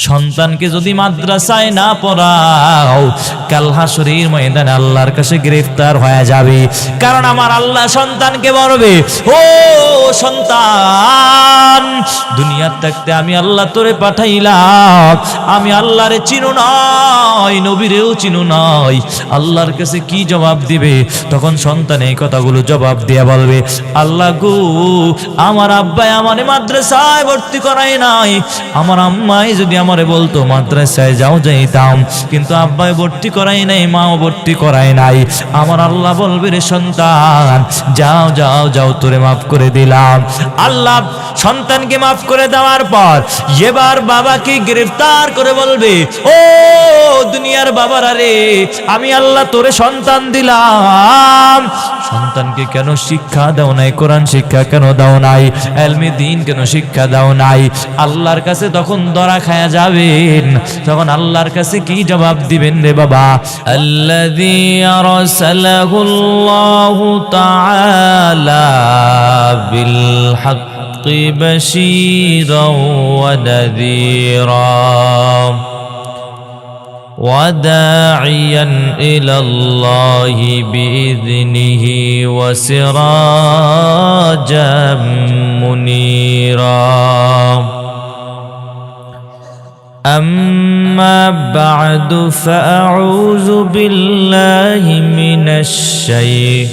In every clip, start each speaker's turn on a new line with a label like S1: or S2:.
S1: সন্তানকে যদি মাদ্রাসায় না পড়াও, কাল হাসরের ময়দানে আল্লাহর কাছে গ্রেফতার হয়ে যাবে। কারণ আমার আল্লাহ সন্তানকে বলবে, ও সন্তান, দুনিয়ার থাকতে আমি আল্লাহ তোরে পাঠাইলাম, আমি আল্লাহরে চিনো নয়, নবীরেও চিনো নয়, আল্লাহর কাছে কি জবাব দিবে? তখন সন্তান এই কথাগুলো জবাব দিয়ে বলবে, আল্লাহ গো, আমার আব্বাই আমারে মাদ্রাসায় ভর্তি করায় নাই, আমার আম্মাই যদি আমারে বলতো মাদ্রাসায় যাও যাইতাম, কিন্তু আব্বাই ভর্তি করাই নাই, মাও ভর্তি করায় নাই। আমার আল্লাহ বলবে, রে সন্তান, যাও যাও যাও, তোরে মাফ করে দিলাম। আল্লাহ সন্তানকে মাফ করে দেওয়ার পর এবার বাবাকে গ্রেফতার করে বলবে, ও দুনিয়ার বাবারা রে, আমি আল্লাহ তোরে সন্তান দিলাম, সন্তানকে কেন শিক্ষা দাও নাই? কোরআন শিক্ষা কেন দাও নাই? ইলমে দ্বীন কেন শিক্ষা দাও নাই? আল্লাহর কাছে তখন ধরা খায়া যাবেন, তখন আল্লাহর কাছে কি জবাব দিবেন রে বাবা? আল্লাযী আরসালাহুল্লাহু তাআলা বিল হাক্কি বাশীরাও ওয়া নাযীরা وداعيا إلى الله بإذنه وسراجا منيرا أما بعد فأعوذ بالله من الشيطان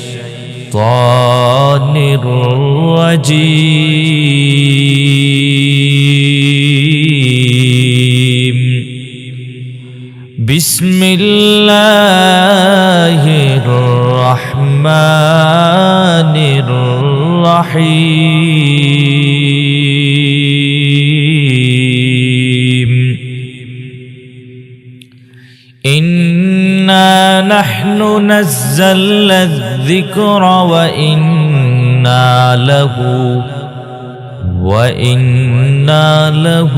S1: الرجيم بسم الله الرحمن الرحيم إنا نحن نزلنا الذكر وإنا له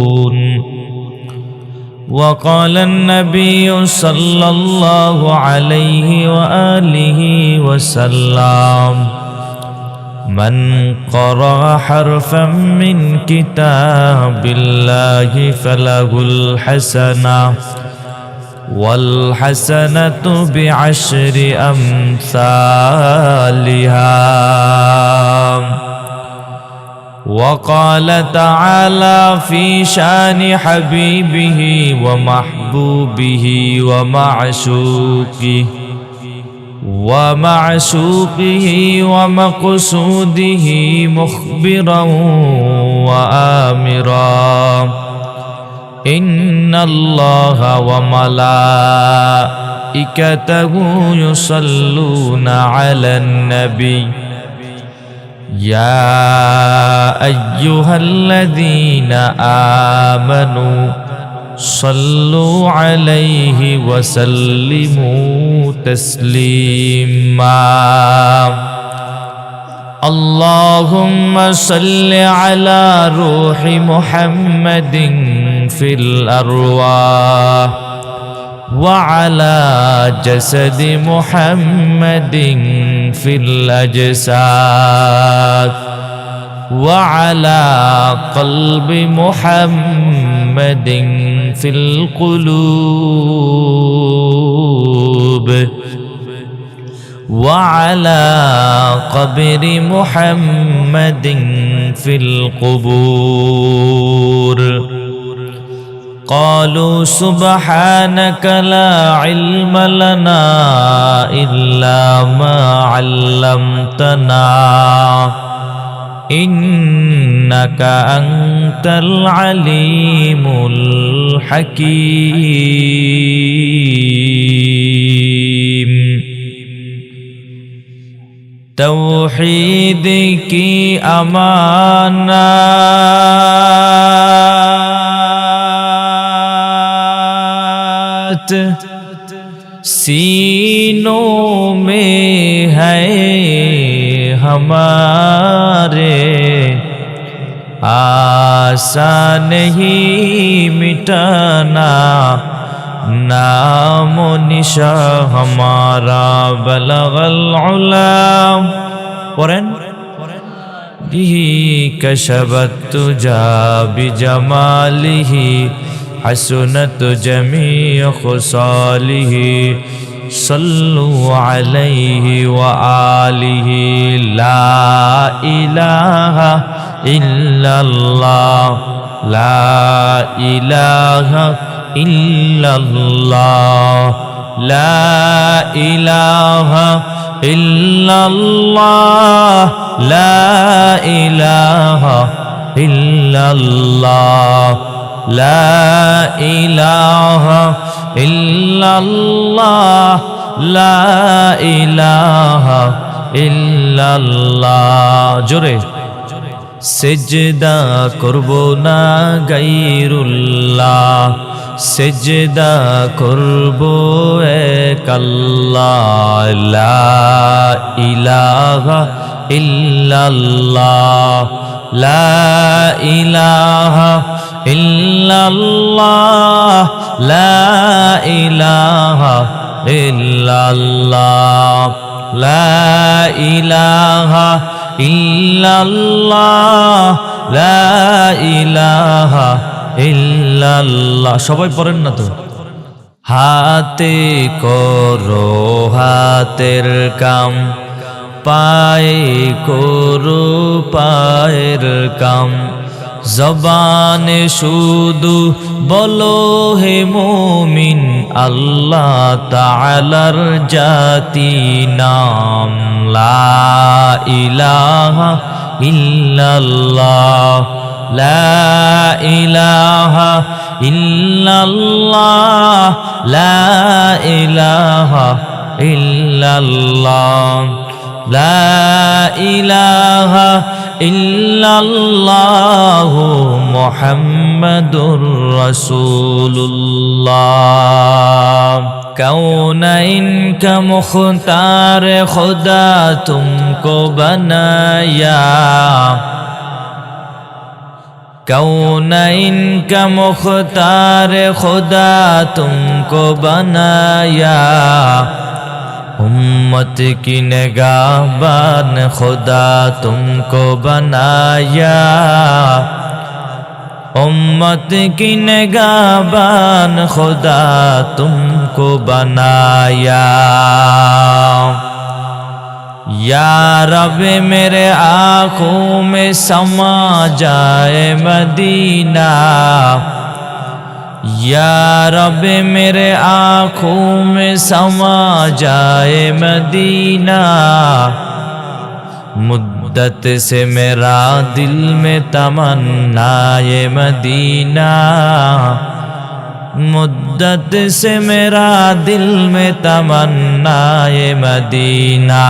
S1: لحافظون وقال النبي صلى الله عليه وآله وسلم من قرأ حرفا من كتاب الله فله الحسنة والحسنة بعشر أمثالها وقال تعالى في شان حبيبه ومحبوبه ومعشوقه ومقصوده مخبرا وآمرا إن الله وملائكته يصلون على النبي يا أيها الذين آمنوا صلوا عليه وسلموا تسليما اللهم صل على روح محمد في الأرواح وعلى جسد محمد في الأجساد وعلى قلب محمد في القلوب وعلى قبر محمد في القبور قالوا سبحانك لا علم لنا إلا ما علمتنا إنك أنت العليم الحكيم توحید کی امانت سینوں میں ہے ہمارے آسان نہیں مٹانا نام و نشاں ہمارا بلغ العلا পড়েন বিহি কাশাবাত তুজা বিজামালিহি হাসনাত জামিউ খুসালিহি সাল্লু আলাইহি ওয়া আলিহি লা ইলাহা ইল্লাল্লাহ লা ইলাহা ইল্লাল্লাহ লা ইলাহা ইল্লাল্লাহ লা ইলাহা ইল্লাল্লাহ লা ইলাহা ইল্লাল্লাহ লা ইলাহা ইল্লাল্লাহ জোরে সেজদা করব না গায়রুল্লাহ সেজদা করব এক আল্লাহ লা ইলাহা ইল্লাল্লাহ লা ইলাহা ইল্লাল্লাহ লা ইলাহা ইল্লাল্লাহ লা ইলাহা ইল্লাল্লাহ লা ইলাহা ইল্লাল্লাহ সবাই পড়েন না তো হাতে করো হাতের কাম পায়ে করো পায়ের কাম জবানে শুধু বলো হে মুমিন আল্লাহ তাআলার জাতি নাম লা ইলাহা ইল্লাল্লাহ লা ইলাহা ইল্লাল্লাহ লা ইলাহা ইল্লাল্লাহ লা ইলাহা ইল্লাল্লাহ মুহাম্মাদুর রাসূলুল্লাহ कौनैन का मुख्तार खुदा तुमको बनाया कौनैन का मुख्तार खुदा तुमको बनाया उम्मत की निगाहबान खुदा तुमको बनाया उम्मत की निगाहबान खुदा तुमको बनाया या रब मेरे आँखों में समा जाए मदीना या रब मेरे आँखों में समा जाए मदीना मुद्दत से मेरा दिल में तमन्ना ये मदीना मुद्दत से मेरा दिल में तमन्ना ये मदीना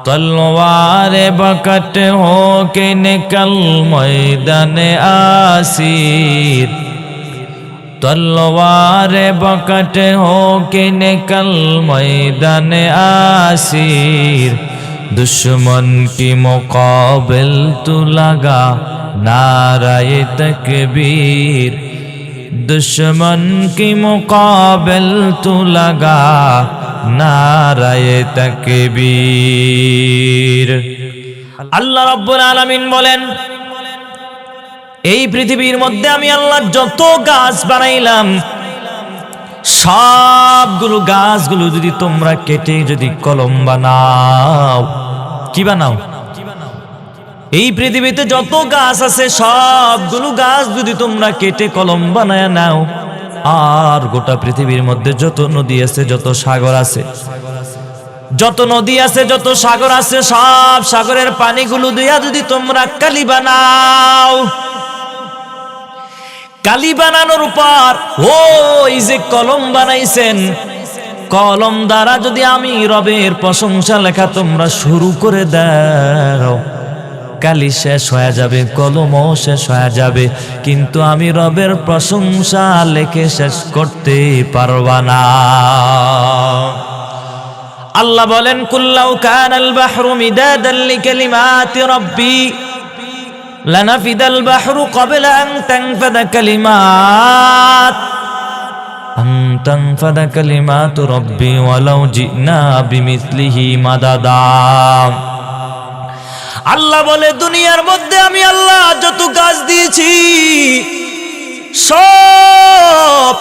S1: तलवार बकट हो के निकल मैदान आसीर तलवार बकट हो के निकल मैदान आसीर दुश्मन की मुकाबिल तू लगा नाराए तकबीर दुश्मन की मुकाबिल तू लगा नाराए तकबीर আল্লাহ রাব্বুল আলামিন বলেন এই পৃথিবীর মধ্যে আমি আল্লাহ যত গাছ বানাইলাম সবগুলো গাছগুলো যদি তোমরা কেটে যদি কলম বানাও কি বানাও এই পৃথিবীতে যত গাছ আছে সবগুলো গাছ যদি তোমরা কেটে কলম বানায় নাও আর গোটা পৃথিবীর মধ্যে যত নদী আছে যত সাগর আছে যত নদী আছে যত সাগর আছে সব সাগরের পানিগুলো দিয়া যদি তোমরা কালি বানাও কালি বানানোর উপর ওই যে কলম বানাইছেন কলম দ্বারা যদি আমি রবের প্রশংসা লেখা তোমরা শুরু করে দাও কালি শেষ হয়ে যাবে কলমও শেষ হয়ে যাবে কিন্তু আমি রবের প্রশংসা লেখে শেষ করতে পারবা না আল্লাহ বলেন কুল্লাউ কানাল বাহরু মিদাদান লিকালিমাতি রাব্বি লানাফিদাল বাহরু ক্বাবলা আন তানফাদা কালিমাত আন তানফাদা কালিমাতু রাব্বি ওয়ালাউ জিনা বিমিসলিহি মাদাদা। আল্লাহ বলে দুনিয়ার মধ্যে আমি আল্লাহ যত গাছ দিয়েছি সব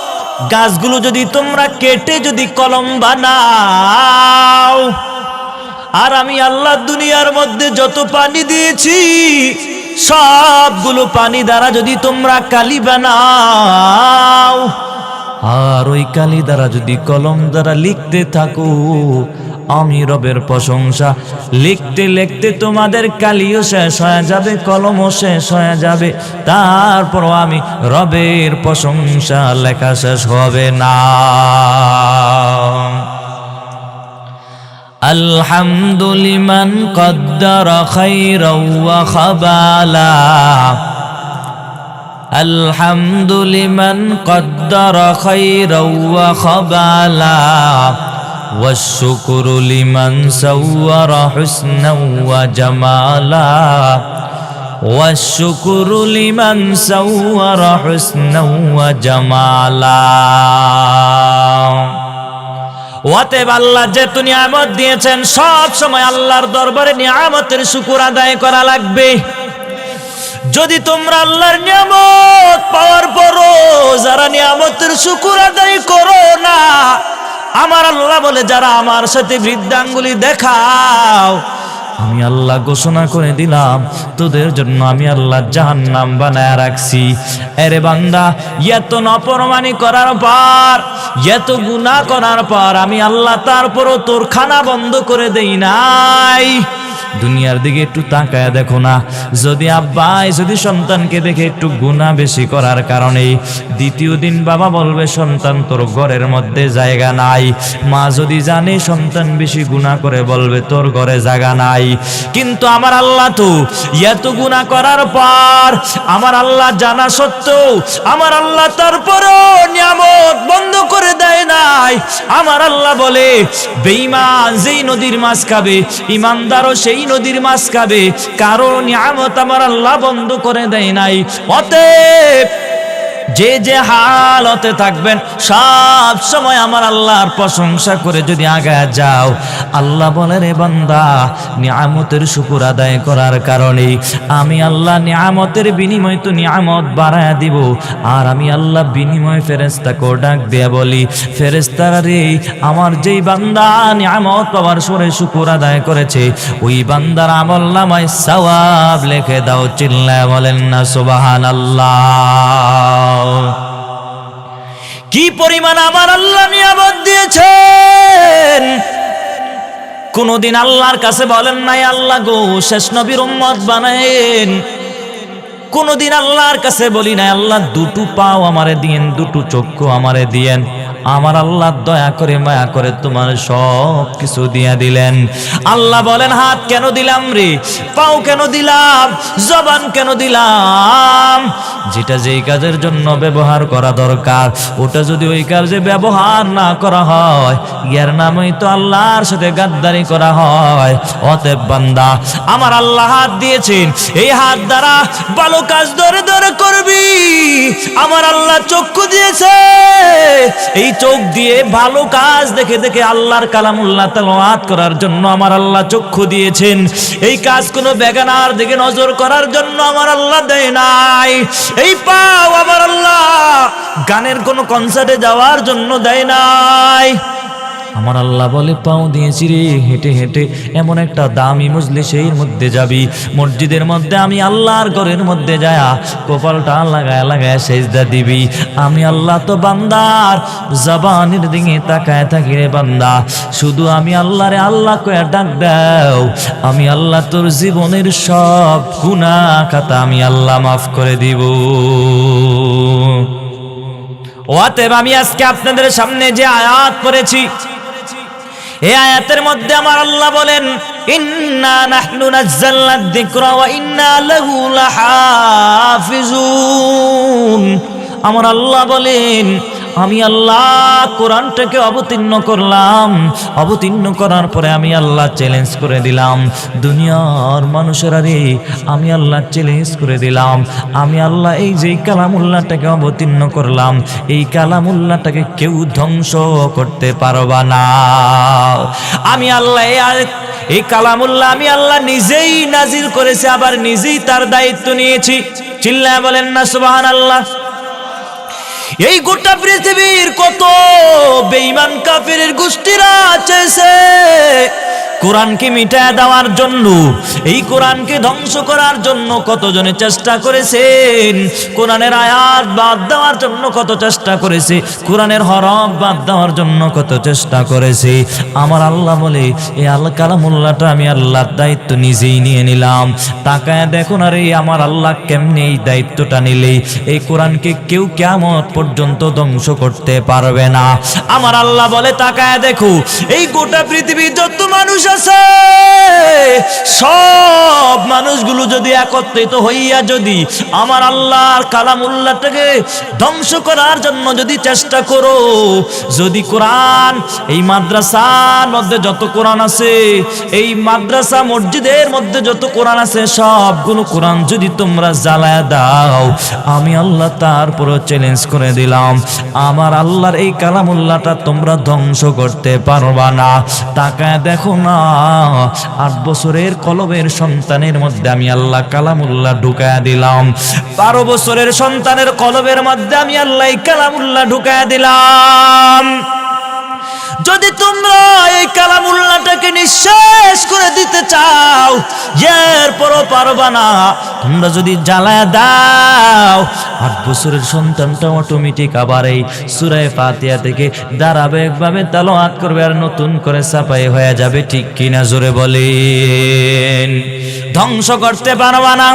S1: গাছগুলো যদি তোমরা কেটে যদি কলম বানাও, আর আমি আল্লাহ দুনিয়ার মধ্যে যত পানি দিয়েছি সবগুলো পানি দ্বারা যদি তোমরা কালি বানাও, আর ওই কালি দ্বারা যদি কলম দ্বারা লিখতে থাকো, আমি রবের প্রশংসা লিখতে লিখতে তোমাদের কালিও শেষ হয়ে যাবে, কলমও শেষ হয়ে যাবে, তারপরও আমি রবের প্রশংসা লেখা শেষ হবে না। আলহামদুলিমান কদ্দারা খাইরাও ওয়া খাবালা, আলহামদুলিমান কদ্দারা খাইরাও ওয়া খাবালা, والشكر لمن سور حسنا وجمالا، والشكر لمن سور حسنا وجمالا। অতএব আল্লাহ যেহেতু নিয়ামত দিয়েছেন, সব সময় আল্লাহর দরবারে নিয়ামতের শুকর আদায় করা লাগবে। যদি তোমরা আল্লাহর নিয়ামত পাওয়ার পরও যারা নিয়ামতের শুকর আদায় করো না, আমার আল্লাহ বলে যারা আমার সাথে বৃদ্ধাঙ্গুলি দেখাও, আমি আল্লাহ ঘোষণা করে দিলাম তোদের জন্য আমি আল্লাহ জাহান্নাম বানায় রাখছি। আরে বান্দা, এত নাফরমানি করার পর, এত গুনাহ করার পর আমি আল্লাহ তারপরও তোর খানা বন্ধ করে দেই নাই। দুনিয়ার দিকে একটু তাকায় দেখো না, যদি আব্বাই যদি সন্তানকে দেখে একটু গুনাহ বেশি করার কারণে দ্বিতীয় দিন বাবা বলবে সন্তান তোর ঘরের মধ্যে জায়গা নাই, মা যদি জানে সন্তান বেশি গুনাহ করে বলবে তোর ঘরে জায়গা নাই। কিন্তু আমার আল্লাহ তো এত গুনাহ করার পর, আমার আল্লাহ জানা সত্ত্বেও আমার আল্লাহ তারপরও নিয়ামত বন্ধ করে দেয় নাই। আমার আল্লাহ বলে বেঈমান যেই নদীর মাছ খাবে, ইমানদারও সেই নদীর মাছ খাবে, কারো নিয়ামত আমার আল্লাহ বন্ধ করে দেয় নাই। অতএব যে যে হালতে থাকবেন সব সময় আমার আল্লাহর প্রশংসা করে যদি আগায় যাও, আল্লাহ বলে রে বান্দা, নিয়ামতের শুকর আদায় করার কারণে আমি আল্লাহ নিয়ামতের বিনিময় তো নিয়ামত বাড়ায় দিব। আর আমি আল্লাহ বিনিময় ফেরেশতাকে ডাক দিয়ে বলি, ফেরেশতারা রে, আমার যেই বান্দা নিয়ামত পাওয়ার সরে শুকর আদায় করেছে ওই বান্দার আমলনামায় সওয়াব লিখে দাও। চিল্লায় বলেন না সুবহানাল্লাহ। কি পরিমাণ আমার আল্লাহ নিয়ামত দিয়েছেন। কোনদিন আল্লাহর কাছে বলেন নাই আল্লাহ গো শেষ নবীর উম্মত বানায়েন। কোনদিন আল্লাহর কাছে বলি নাই আল্লাহ দুটো পাও আমারে দিয়েন, দুটো চক্ষু আমারে দিয়েন। আমার আল্লাহ দয়া করে মায়া করে তোমার সব কিছু দিয়ে দিলেন। আল্লাহ বলেন হাত কেন দিলাম রে, পাও কেন দিলাম, জবান কেন দিলাম? যেটা যেই কাজের জন্য ব্যবহার করা দরকার ওটা যদি ওই কাজে ব্যবহার না করা হয়, এর নামই তো আল্লাহর সাথে গাদ্দারি করা হয়। অতএব বান্দা, আমার আল্লাহ হাত দিয়েছেন, এই হাত দ্বারা ভালো কাজ ধরে ধরে করবি। আমার আল্লাহ চক্ষু দিয়েছে, এই চোখ দিয়ে ভালো কাজ দেখে দেখে আল্লাহর কালামুল্লাহ তেলাওয়াত করার জন্য আমার আল্লাহ চক্ষু দিয়েছেন। এই কাজ কোনো বেগানার দিকে নজর করার জন্য আমার আল্লাহ দেয় নাই। এই পাও আমার আল্লাহ গানের কোনো কনসার্টে যাওয়ার জন্য দেয় নাই। আমার আল্লাহ বলে পাও দিয়েছি রে, হেঁটে হেঁটে এমন একটা দামি মজলিসের মধ্যে যাবি, মসজিদের মধ্যে আমি আল্লাহর ঘরের মধ্যে যায়া কপালটা লাগায় লাগায় সেজদা দিবি। আমি আল্লাহ তো বান্দার জবানের দিকে তাকায় থাকি রে বান্দা, শুধু আমি আল্লাহরে আল্লাহ কয়ে ডাক দাও, আমি আল্লাহ তোর জীবনের সব গুনাহ খাতা আমি আল্লাহ মাফ করে দিব। অতএব আমি আজকে আপনাদের সামনে যে আয়াত পড়েছি, এই আয়াতের মধ্যে আমার আল্লাহ বলেন ইন্না নাহনু নাযালনা যিকরা ওয়া ইন্না লাহু লাহাফিজুন। আমার আল্লাহ বলেন আমি আল্লাহ কোরআনটাকে অবতীর্ণ করলাম, অবতীর্ণ করার পরে আমি আল্লাহ চ্যালেঞ্জ করে দিলাম দুনিয়ার মানুষেরা রে, আমি আল্লাহ চ্যালেঞ্জ করে দিলাম, আমি আল্লাহ এই যে কালামুল্লাহটাকে অবতীর্ণ করলাম, এই কালামুল্লাহটাকে কেউ ধ্বংস করতে পারবা না। আমি আল্লাহ এই কালামুল্লাহ আমি আল্লাহ নিজেই নাজিল করেছি, আবার নিজেই তার দায়িত্ব নিয়েছি। চিল্লায় বলেন না সুবহানাল্লাহ। এই গোটা পৃথিবীর কত বেঈমান কাফিরের গোষ্ঠীরা চেয়েছে কোরআনকে মিটায় দেওয়ার জন্য, এই কোরআনকে ধ্বংস করার জন্য কতজনে চেষ্টা করেছেন, কোরআনের আয়াত বাদ দেওয়ার জন্য কত চেষ্টা করেছে, কোরআনের হরফ বাদ দেওয়ার জন্য কত চেষ্টা করেছে। আমার আল্লাহ বলে এই আল কালামুল্লাহটা আমি আল্লাহর দায়িত্ব নিজেই নিয়ে নিলাম। তাকায় দেখুন আরে আমার আল্লাহ কেমনে এই দায়িত্বটা নিলে এই কোরআনকে কেউ কিয়ামত পর্যন্ত ধ্বংস করতে পারবে না। আমার আল্লাহ বলে তাকায় দেখো এই গোটা পৃথিবীর যত মানুষ আছে সব মানুষগুলো যদি একত্রিত হইয়া যদি আমার আল্লাহর কালামুল্লাহটাকে ধ্বংস করার জন্য যদি চেষ্টা করো, যদি কোরআন এই মাদ্রাসার মধ্যে যত কোরআন আছে, এই মাদ্রাসা মসজিদের মধ্যে যত কোরআন আছে সবগুলো কোরআন যদি তোমরা জ্বালায় দাও, আমি আল্লাহ তারপরও চ্যালেঞ্জ করে দিলাম আমার আল্লাহর এই কালামুল্লাহটা তোমরা ধ্বংস করতে পারবা না। তাকায় দেখো না 8 বছরের কলবের সন্তানের মধ্যে আমি আল্লাহ কালামুল্লাহ ঢুকায়া দিলাম, 12 বছরের সন্তানের কলবের মধ্যে আমি আল্লাহ কালামুল্লাহ ঢুকায়া দিলাম। যদি তোমরা এই কালামুল্লাহটাকে নিঃশেষ করে দিতে চাও এরপরও পারবা না, তোমরা যদি জ্বালায় দাও 8 বছরের সন্তানটা অটোমেটিক আবার এই সূরা ফাতিহা থেকে ধারাবাহিকভাবে তেলাওয়াত করবে আর নতুন করে ছাপাই হয়ে যাবে। ঠিক কিনা জোরে বলেন? ধ্বংস করতে পারবা না,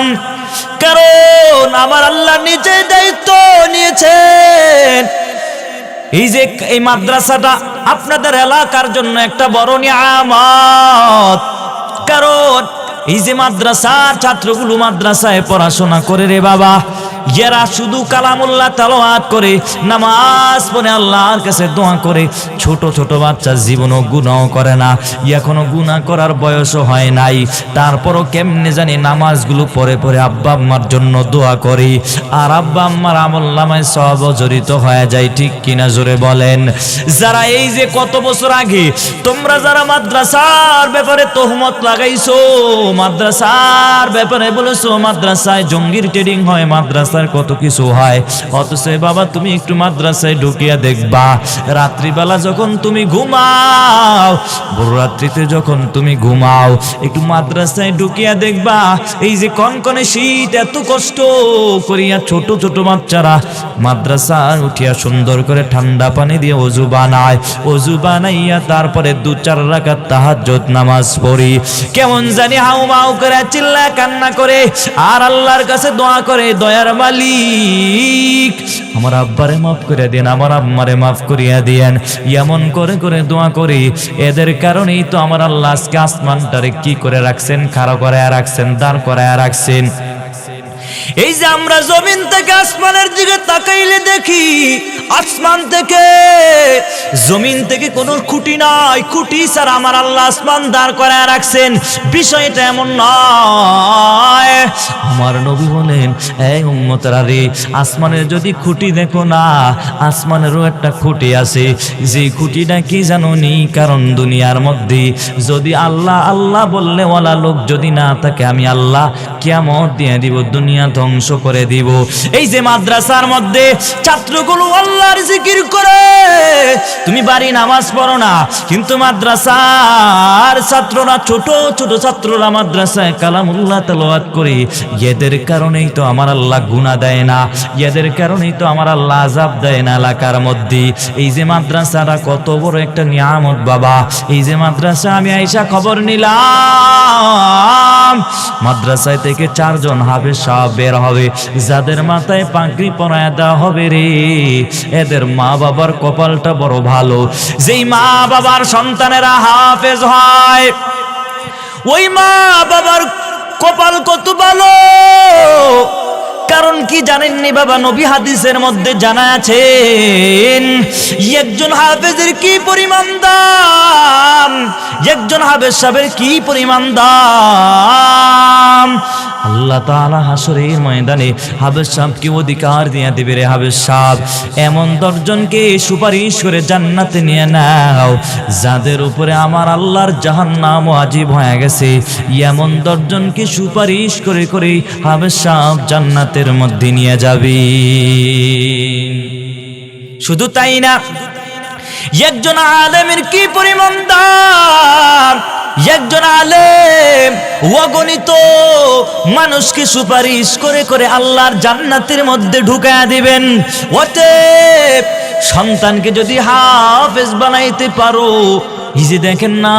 S1: কারণ আমার আল্লাহ নিজে দায়িত্ব নিয়েছেন। এই যে এই মাদ্রাসাটা আপনাদের এলাকার জন্য একটা বড় নিয়ামত, কারণ এই যে মাদ্রাসার ছাত্রগুলো মাদ্রাসায় পড়াশোনা করে রে বাবা, এরা শুধু কালামুল্লাহ তেলাওয়াত করে নামাজ পড়ে আল্লাহর কাছে দোয়া করে, ছোট ছোট বাচ্চা জীবনও গুনাহ করে না, এখনো গুনাহ করার বয়সও হয় নাই, তারপরও কেমনে জানি নামাজগুলো পড়ে পড়ে আব্বা আম্মার জন্য দোয়া করে, আর আব্বা আম্মার আমলনামায় সব জড়িত হয়ে যায়। ঠিক কিনা জোরে বলেন? যারা এই যে কত বছর আগে তোমরা যারা মাদ্রাসার ব্যাপারে তহমত লাগাইছো, মাদ্রাসার ব্যাপারে বলেছো মাদ্রাসায় জঙ্গির ট্রেডিং হয়, মাদ্রাসার কত কিছু হয়, অথচ বাবা তুমি একটু মাদ্রাসায় ঢুকিয়া দেখবা, রাত্রিবেলা যখন তুমি ঘুমাও, বড় রাত্রিতে যখন তুমি ঘুমাও, একটু মাদ্রাসায় ঢুকিয়া দেখবা এই যে কনকনে শীত, এত কষ্ট করিয়া ছোট ছোট বাচ্চারা মাদ্রাসায় উঠিয়া সুন্দর করে ঠান্ডা পানি দিয়ে ওযু বানায়, ওযু বানাইয়া তারপরে 2-4 রাকাত তাহাজ্জুদ নামাজ পড়ি, কেমন জানি হাউমাউ করে চিল্লায় কান্না করে আর আল্লাহর কাছে দোয়া করে, দয়ার মালিক আমার আব্বারে মাফ করে দেন, আমার আম্মারে মাফ করিয়া দিয়েন, এমন করে করে দোয়া করি। এদের কারণেই তো আমার আল্লাহ আজকে আসমানটারে কি করে রাখছেন, খাড়া করায় রাখছেন, দাঁড় করায় রাখছেন। এই যে আমরা জমিন থেকে আসমানের দিকে তাকাইলে দেখি আসমান থেকে জমিন থেকে কোনো খুঁটি নাই, খুঁটি ছাড়া আমার আল্লাহ আসমান দাঁড় করায় রাখছেন। বিষয়টা এমন নয়, আমার নবী বলেন এই উম্মতরা রে, আসমানের যদি খুঁটি দেখো না, আসমানেরও একটা খুঁটি আছে, যে খুঁটিটা কি জানো নি? কারণ দুনিয়ার মধ্যে যদি আল্লাহ আল্লাহ বললে ওয়ালা লোক যদি না থাকে, আমি আল্লাহ কিয়ামত দিয়ে দিব, দুনিয়া ধ্বংস করে দিব। এই যে মাদ্রাসার মধ্যে ছাত্রগুলো আল্লাহর জিকির করে, তুমি বাড়ি নামাজ পড়ো না, কিন্তু মাদ্রাসার ছাত্ররা, ছোট ছোট ছাত্ররা মাদ্রাসায় কালামুল্লাহ তেলাওয়াত করে, এদের কারণেই তো আমার আল্লাহ গুনাহ দেয় না, এদের কারণেই তো আমার আল্লাহ আযাব দেয় না এলাকার মধ্যে। এই যে মাদ্রাসাটা কত বড় একটা নিয়ামত বাবা, এই যে মাদ্রাসা আমি আইসা খবর নিলাম, মাদ্রাসায় থেকে 4 জন হাফেজ সাহেব বের হবে, যাদের মাথায় পাগড়ি পরায় দেওয়া হবে রে, এদের মা বাবার কপালটা বড় ভালো। যেই মা বাবার সন্তানেরা হাফেজ হয়, ওই মা বাবার কপাল কত ভালো, কারণ কি জানেননি বাবা? নবী হাদিসের মধ্যে জানা আছেন একজন হাফেজের কি পরিমাণ দাম, একজন হাফেজ সাহেবের কি পরিমাণ দাম। আল্লাহ তাআলা হাসরের ময়দানে হাফেজ সাহেবকে অধিকার দিয়ে দিবে, রে হাফেজ সাহেব এমন 10 জনকে সুপারিশ করে জান্নাতে নিয়ে নাও যাদের উপরে আমার আল্লাহর জাহান্নাম ওয়াজিব হয়ে গেছে। এমন 10 জনকে সুপারিশ করে করে হাফেজ সাহেব জান্নাতের মধ্যে নিয়ে যাবে। শুধু তাই না, একজন আলেমের কি পরিমাণ দাম, একজন আলেম অগণিত মানুষকে সুপারিশ করে করে আল্লাহর জান্নাতের মধ্যে ঢুকায়া দিবেন। অতএব সন্তানকে যদি হাফেজ বানাইতে পারো, এই যে দেখেন না,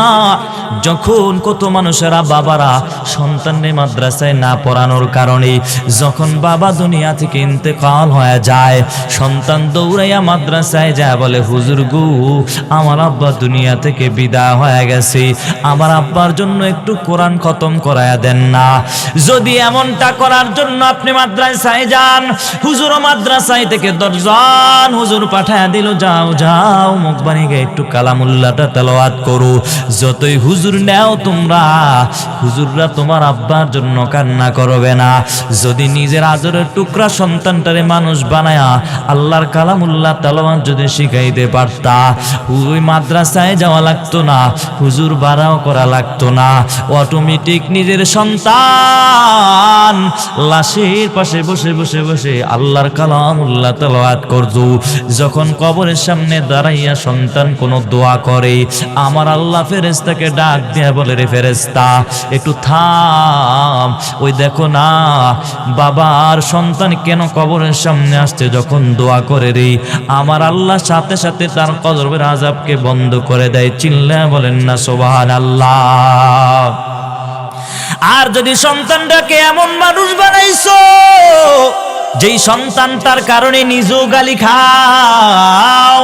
S1: যখন কত মানুষেরা বাবারা সন্তানের মাদ্রাসায় না পড়ানোর কারণে যখন বাবা দুনিয়া থেকে ইন্তেকাল হয়ে যায়, সন্তান দৌড়াইয়া মাদ্রাসায় যায় বলে, হুজুর গো আমার আব্বা দুনিয়া থেকে বিদায় হয়ে গেছে, আমার আব্বার জন্য একটু কোরআন খতম করায়া দেন না। যদি এমনটা করার জন্য আপনি মাদ্রাসায় যান, হুজুরও মাদ্রাসায় থেকে 10 জন হুজুর পাঠায়া দিল, যাও যাও মুখবাণীকে একটু কালামুল্লাহটা তেলাওয়াত করো। যতই হুজুর নেও তোমরা, হুজুররা তোমার আব্বার জন্য কান্না করবে না। যদি নিজের আদরের টুকরা সন্তানটারে মানুষ বানায়া আল্লাহর কালামুল্লাহ তেলাওয়াত যদি শিখাইতে পারতা, ওই মাদ্রাসায় যাওয়া লাগতো না, হুজুর বাড়াও করা লাগতো না, অটোমেটিক নিজের সন্তান লাশের পাশে বসে বসে বসে আল্লাহর কালামুল্লাহ তেলাওয়াত করতো। যখন কবরের সামনে দাঁড়াইয়া সন্তান কোনো দোয়া করে, আমার আল্লাহ ফেরেশতাকে ডাক দিয়ে বলে, রে ফেরেশতা একটু থাম, ওই দেখো না বাবার সন্তান কেন কবরের সামনে আসছে, যখন দোয়া করে রে আমার আল্লাহ সাথে সাথে তার কবরের আযাবকে বন্ধ করে দেয়। চিল্লায়া বলেন না সুবহানাল্লাহ। আর যদি সন্তানটাকে এমন মানুষ বানাইছো যেই সন্তানটার কারণে নিজেও গালি খাও,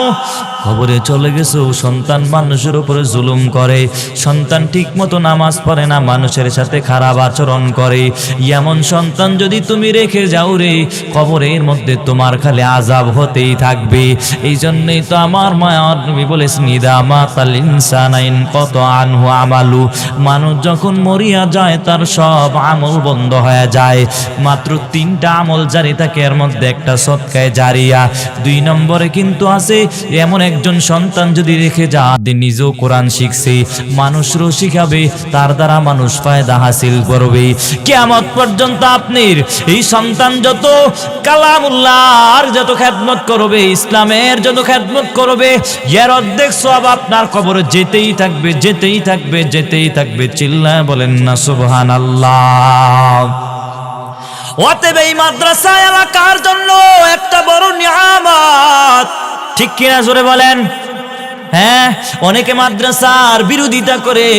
S1: কবরে চলে গেছো, সন্তান মানুষের উপরে জুলুম করে, সন্তান ঠিক মতো নামাজ পড়ে না, মানুষের সাথে খারাপ আচরণ করে, এমন সন্তান যদি তুমি রেখে যাও রে, কবরের মধ্যে তোমার খালি আযাব হতেই থাকবে। এই জন্যই তো আমার মায়ার নবী বলেছেন, ইদা মাতাল ইনসানাইন কত আনহু আমালু, মানুষ যখন মরিয়া যায় তার সব আমল বন্ধ হয়ে যায়, মাত্র 3টা আমল জারি থাকে, এর মধ্যে একটা সদকায়ে জারিয়া। 2 নম্বরে কিন্তু আছে এমন একজন সন্তান যদি রেখে যায়, নিজেও কোরআন শিখছে, মানুষরও শিখাবে, তার দ্বারা মানুষ ফায়দা হাসিল করবে। কিয়ামত পর্যন্ত আপনার এই সন্তান যত কালামুল্লাহর যত খেদমত করবে, ইসলামের যত খেদমত করবে, এর অর্ধেক সওয়াব আপনার কবরে যেতেই থাকবে, যেতেই থাকবে, যেতেই থাকবে। চিল্লায় বলেন না সুবহানাল্লাহ। অতএব এই মাদ্রাসা এলাকার জন্য একটা বড় নিয়ামত, ঠিক কিনা জোরে বলেন? হ্যাঁ, অনেকে মাদ্রাসার বিরোধিতা করে,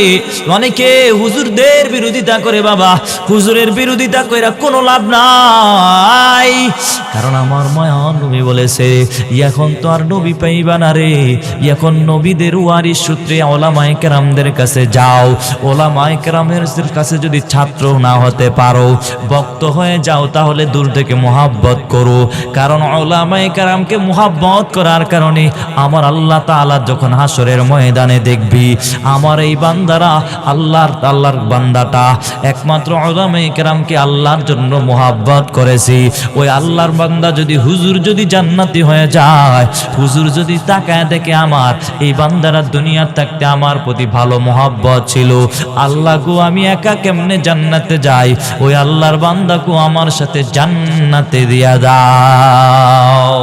S1: অনেকে হুজুরদের বিরোধিতা করে। বাবা হুজুরের বিরোধিতা কইরা কোনো লাভ নাই, কারণ আমার মায়ার নবী বলেছে, এখন তো আর নবী পাইবা না রে, এখন নবীদের ওয়ারিস সূত্রে ওলামায়ে কেরামদের কাছে যাও। ওলামায়ে কেরামের কাছে যদি ছাত্র না হতে পারো, ভক্ত হয়ে যাও, তাহলে দূর থেকে মুহাব্বত করো, কারণ ওলামায়ে কেরামকে মুহাব্বত করার কারণে আমার আল্লাহ তাআলা যখন হাসরের ময়দানে দেখবি আমার এই বান্দারা আল্লাহর বান্দাটা একমাত্র উলামায়ে কেরামকে আল্লাহর জন্য মুহাব্বত করেছি, ওই আল্লাহর বান্দা যদি হুজুর যদি জান্নাতি হয়ে যায়, হুজুর যদি তাকায় দেখে আমার এই বান্দারা দুনিয়া থাকতে আমার প্রতি ভালো মুহাব্বত ছিল, আল্লাহ গো আমি একা কেমনে জান্নাতে যাই, ওই আল্লাহর বান্দাকে আমার সাথে জান্নাতে দিয়া দাও।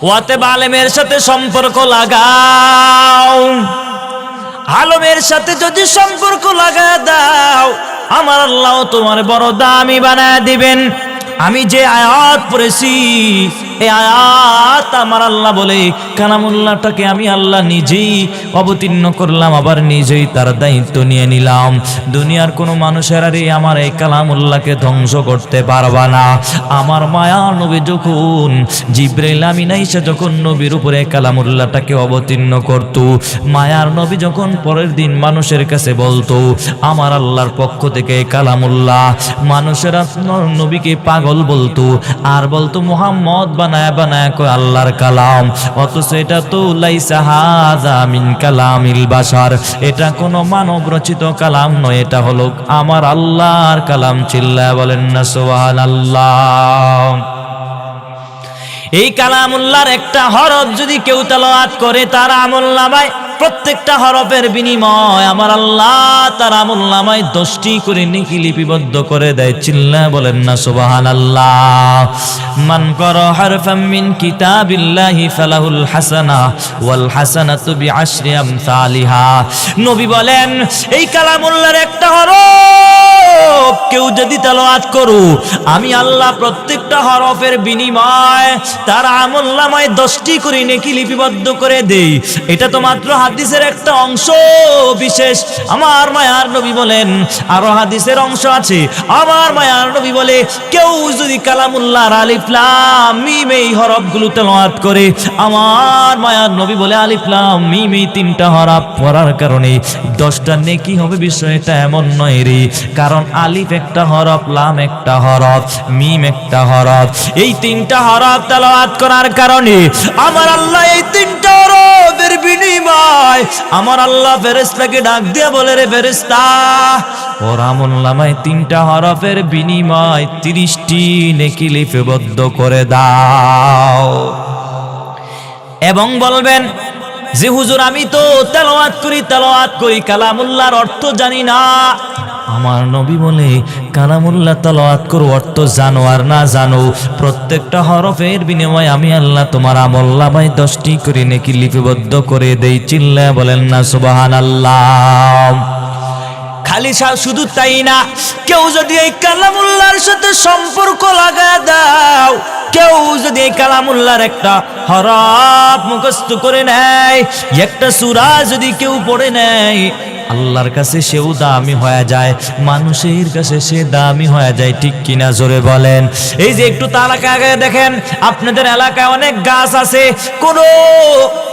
S1: ওয়াতে আলেমের সাথে সম্পর্ক লাগাও, আলেমের সাথে যদি সম্পর্ক লাগা দাও, আমার আল্লাহ তোমার বড় দামি বানায় দিবেন। আমি যে আয়াত পড়েছি এই আয়াত আমার আল্লাহ বলে কালামুল্লাহটাকে আমি আল্লাহ নিজেই অবতীর্ণ করলাম, আবার নিজেই তার দায়িত্ব নিয়ে নিলাম। দুনিয়ার কোনো মানুষের আর আমার এই কালামুল্লাহকে ধ্বংস করতে পারবা না। আমার মায়া নবী যখন জিবরাইল আমিন আইসা যখন নবীর উপরে কালামুল্লাহটাকে অবতীর্ণ করত, মায়ার নবী যখন পরের দিন মানুষের কাছে বলতো আমার আল্লাহর পক্ষ থেকে কালামুল্লাহ, মানুষেরা নবীকে পাগল বলতো আর বলতো মুহাম্মদ বানায় বানায় কয় আল্লাহর কালাম। অথচ এটা তো লাইসা হাযা মিন কালামিল বাশার, এটা কোনো মানব রচিত কালাম নয়, এটা হলো আমার আল্লাহর কালাম। চিল্লায় বলেন না সুবহানাল্লাহ। এই কালামুল্লাহর একটা হরফ যদি কেউ তেলাওয়াত করে তার আমলনামায় প্রত্যেকটা হরফের বিনিময় আমার আল্লাহ তার আমলনামায় 10টি করে নেকি লিপিবদ্ধ করে দেয়। চিল্লায় বলেন না সুবহানাল্লাহ। মান ক্বারা হারফাম মিন কিতাবিল্লাহি ফালাহুল হাসানা ওয়াল হাসানাতু বিআশরি আমসালিহা। নবী বলেন এই কালামুল্লাহর একটা হরফ কেউ যদি তেলাওয়াত করো আমি আল্লাহ প্রত্যেকটা হরফের বিনিময় তার আমলনামায় 10টি করে নেকি লিপিবদ্ধ করে দেই। এটা তো মাত্র হাদিসের একটা অংশ বিশেষ। আমার মায়ার নবী বলেন আরো হাদিসের অংশ আছে। আমার মায়ার নবী বলে কেউ যদি কালামুল্লাহর আলিফ লাম মিম এই হরফগুলো তেলাওয়াত করে, আমার মায়ার নবী বলে আলিফ লাম মিম এই 3টা হরফ পড়ার কারণে 10টা নেকি হবে। বিষয়টা এমন নয় রে, কারণ আলিফ একটা হরফ, লাম একটা হরফ, মিম একটা হরফ, এই 3টা হরফ তেলাওয়াত করার কারণে আমার আল্লাহ এই 3টা হরফের বিনিময় আমার আল্লাহ ফেরেশতাকে ডাক দিয়ে বলে রে ফেরেশতা ওর আমলনামায় 3টা হরফের বিনিময় 30টি নেকি লিপিবদ্ধ করে দাও। এবং বলবেন যে হুজুর আমি তো তেলাওয়াত করি কালামুল্লাহর অর্থ জানি না। আমার নবী বলে কালামুল্লাহ তেলাওয়াত করো, অর্থ জানো আর না জানো প্রত্যেকটা হরফের বিনিময়ে আমি আল্লাহ তোমার আমলনামায় 10টি করে নেকি লিপিবদ্ধ করে দেই। চিল্লায় বলেন না সুবহানাল্লাহ। খালি শুধু তাই না, কেউ যদি এই কালামুল্লাহর সাথে সম্পর্ক লাগায় দাও, কেউ যদি এই কালামুল্লাহর একটা হরফ মুখস্থ করে নেয়, একটা সূরা যদি কেউ পড়ে নেয়, আল্লাহর কাছে সেও দামি হয়ে যায়, মানুষের কাছে সে দামি হয়ে যায়। ঠিক কিনা জোরে বলেন। এই যে একটু তালাকা আগে দেখেন আপনাদের এলাকায় অনেক গাছ আছে, কোনো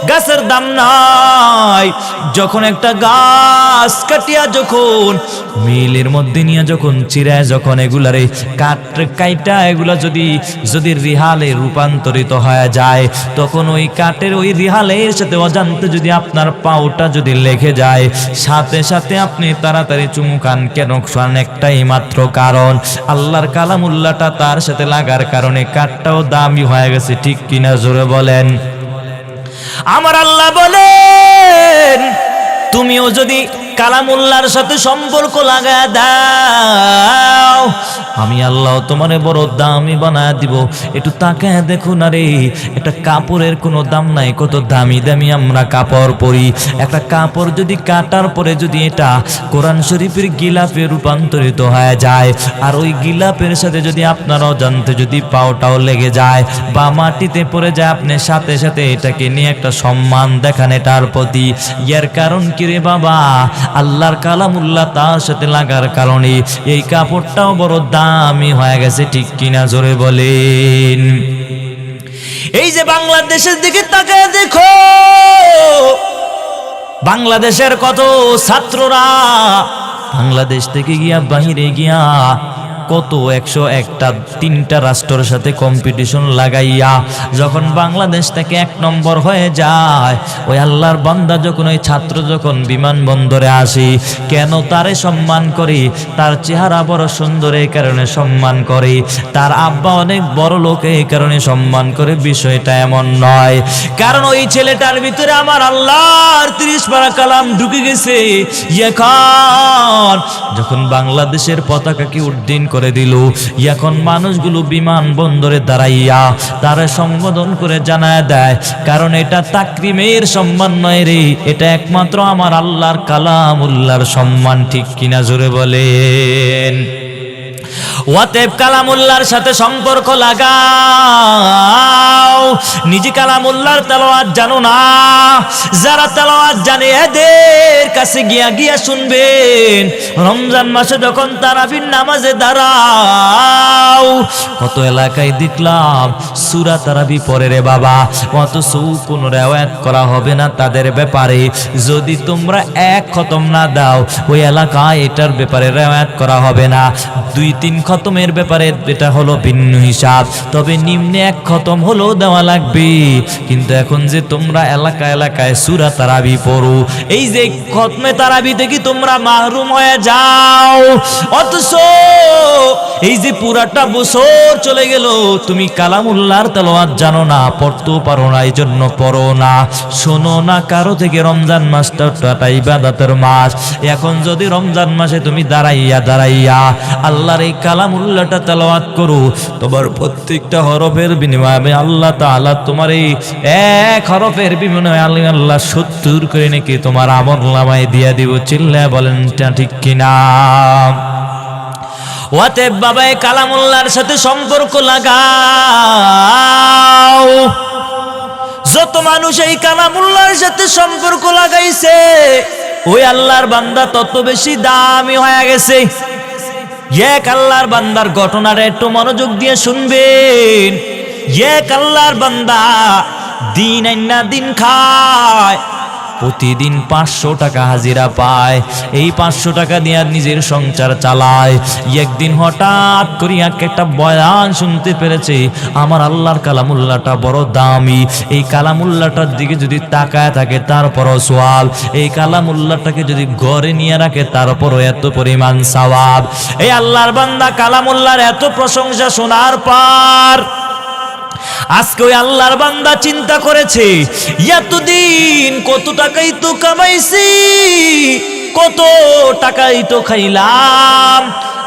S1: গাছের দাম নাই। যখন একটা গাছ কাটিয়া যখন মিলের মধ্যে নিয়ে যখন চিরায় যখন এগুলারে কাইটা এগুলা যদি রিহালে রূপান্তরিত হয়ে যায়, তখন ওই কাঠের ওই রিহালের সাথে অজান্তে যদি আপনার পাওটা যদি লেগে যায়, সাথে সাথে আপনি তাড়াতাড়ি চুমু খান। কেন খান? একটাই মাত্র কারণ আল্লাহর কালামুল্লাহটা তার সাথে লাগার কারণে কাঠটাও দামি হয়ে গেছে। ঠিক কিনা জোরে বলেন। আমার আল্লাহ বলেন তুমিও যদি কালামুল্লাহর সাথে সম্পর্ক লাগায় দাও, আমি আল্লাহ তোমারে বড় দামি বানায় দিব। একটু তাকায় দেখো না রে, একটা কাপড়ের কোনো দাম নাই, কত দামি দামি আমরা কাপড় পরি। একটা কাপড় যদি কাটার পরে যদি এটা কোরআন শরীফের গিলাফে রূপান্তরিত হয়ে যায়, আর ওই গিলাফের সাথে যদি আপনার অজান্তে যদি পাওটাও লেগে যায় বা মাটিতে পড়ে যায়, আপনি সাথে সাথে এটাকে নিয়ে একটা সম্মান দেখান এটার প্রতি। এর কারণ কি রে বাবা? আল্লাহর কালামুল্লাহ তার সাথে লাগার কারণে এই কাপড়টাও বড় দামি হয়ে গেছে। ঠিক কিনা জোরে বলেন। এই যে বাংলাদেশের দিকে তাকায় দেখো, বাংলাদেশের কত ছাত্ররা বাংলাদেশ থেকে গিয়া বাহিরে গিয়া কত 101টা 3টা রাষ্ট্রের সাথে কম্পিটিশন লাগাইয়া যখন বাংলাদেশ থেকে 1 নম্বর হয়ে যায়, ওই আল্লাহর বান্দা যখন ওই ছাত্র যখন বিমানবন্দরে আসে, কেন তারে সম্মান করে? তার চেহারা বড় সুন্দর এই কারণে সম্মান করে, তার আব্বা অনেক বড় লোক এই কারণে সম্মান করে। বিষয়টা এমন নয়, কারণ ওই ছেলেটার ভিতরে আমার আল্লাহর 30 পারা কালাম ঢুকে গেছে। এখন যখন বাংলাদেশের পতাকাকে উড্ডীন করে দিল, এখন মানুষগুলো বিমানবন্দরে দাঁড়াইয়া তারা সম্বোধন করে জানায় দেয়, কারণ এটা তাকরিমের সম্মান নয় রে, এটা একমাত্র আমার আল্লাহর কালামুল্লাহর সম্মান। ঠিক কিনা জোরে বলেন। অতএব কালামুল্লাহর সাথে সম্পর্ক লাগাও। নিজে কালামুল্লাহর তেলাওয়াত জানো না, যারা তেলাওয়াত জানে এদের কাছে গিয়া শুনবেন। রমজান মাসে যখন তারাবির নামাজে দাঁড়াও, কত এলাকায় দেখলাম সূরা তারাবি পড়ে রে বাবা, অথচ কোনো রিওয়ায়াত করা হবে না তাদের ব্যাপারে। যদি তোমরা এক খতম না দাও, ওই এলাকায় এটার ব্যাপারে রিওয়ায়াত করা হবে না। 2-3 খতমের ব্যাপারে এটা হলো ভিন্ন হিসাব, তবে নিম্নে এক খতম হলেও দেওয়া লাগবে। কিন্তু এখন যে তোমরা এলাকায় সূরা তারাবি পড়ো, এই যে খতমে তারাবি থেকে তোমরা মাহরুম হয়ে যাও, অথচ এই যে পুরাটা বছর চলে গেল তুমি কালামুল্লাহর তেলাওয়াত জানো না, পড়তেও পারো না, এই জন্য পড়ো না, শোনো না কারো থেকে। রমজান মাসটা ইবাদতের মাস। এখন যদি রমজান মাসে তুমি দাঁড়াইয়া আল্লাহর এই কালামুল্লাহটা তেলাওয়াত করো, তোমার প্রত্যেকটা হরফের বিনিময়ে আল্লাহ তাআলা তোমার এই এক হরফের বিনিময়ে আল্লাহ 70 করে নাকি তোমার আমলনামায় দিয়ে দিব। চিল্লায় বলেন ঠিক কিনা? অতএব বাবা এই কালামুল্লাহর সাথে সম্পর্ক লাগাও। যত মানুষ এই কালামুল্লাহর সাথে সম্পর্ক লাগাইছে, ওই আল্লাহর বান্দা তত বেশি দামি হয়ে গেছে। এক আল্লাহর বান্দার ঘটনাটা একটু মনোযোগ দিয়ে শুনবেন। এক আল্লাহর বান্দা দিন আইনা দিন খায়, প্রতিদিন 500 টাকা হাজিরা পায়। এই 500 টাকা দিয়ে নিজের সংসার চালায়। একদিন হঠাৎ করে একটা বয়ান শুনতে পেরেছে, আমার আল্লাহর কালামুল্লাহটা বড় দামি, এই কালামুল্লাহটার দিকে যদি তাকায় থাকে তারপরও সওয়াব, এই কালামুল্লাহটাকে যদি ঘরে নিয়ে রাখে তারপরও এত পরিমাণ সওয়াব। এই আল্লাহর বান্দা কালামুল্লাহর এত প্রশংসা শোনার পর আজকে ওই আল্লাহর বান্দা চিন্তা করেছে, এতদিন কত টাকাই তো কামাইছি, কত টাকাই তো খাইলাম,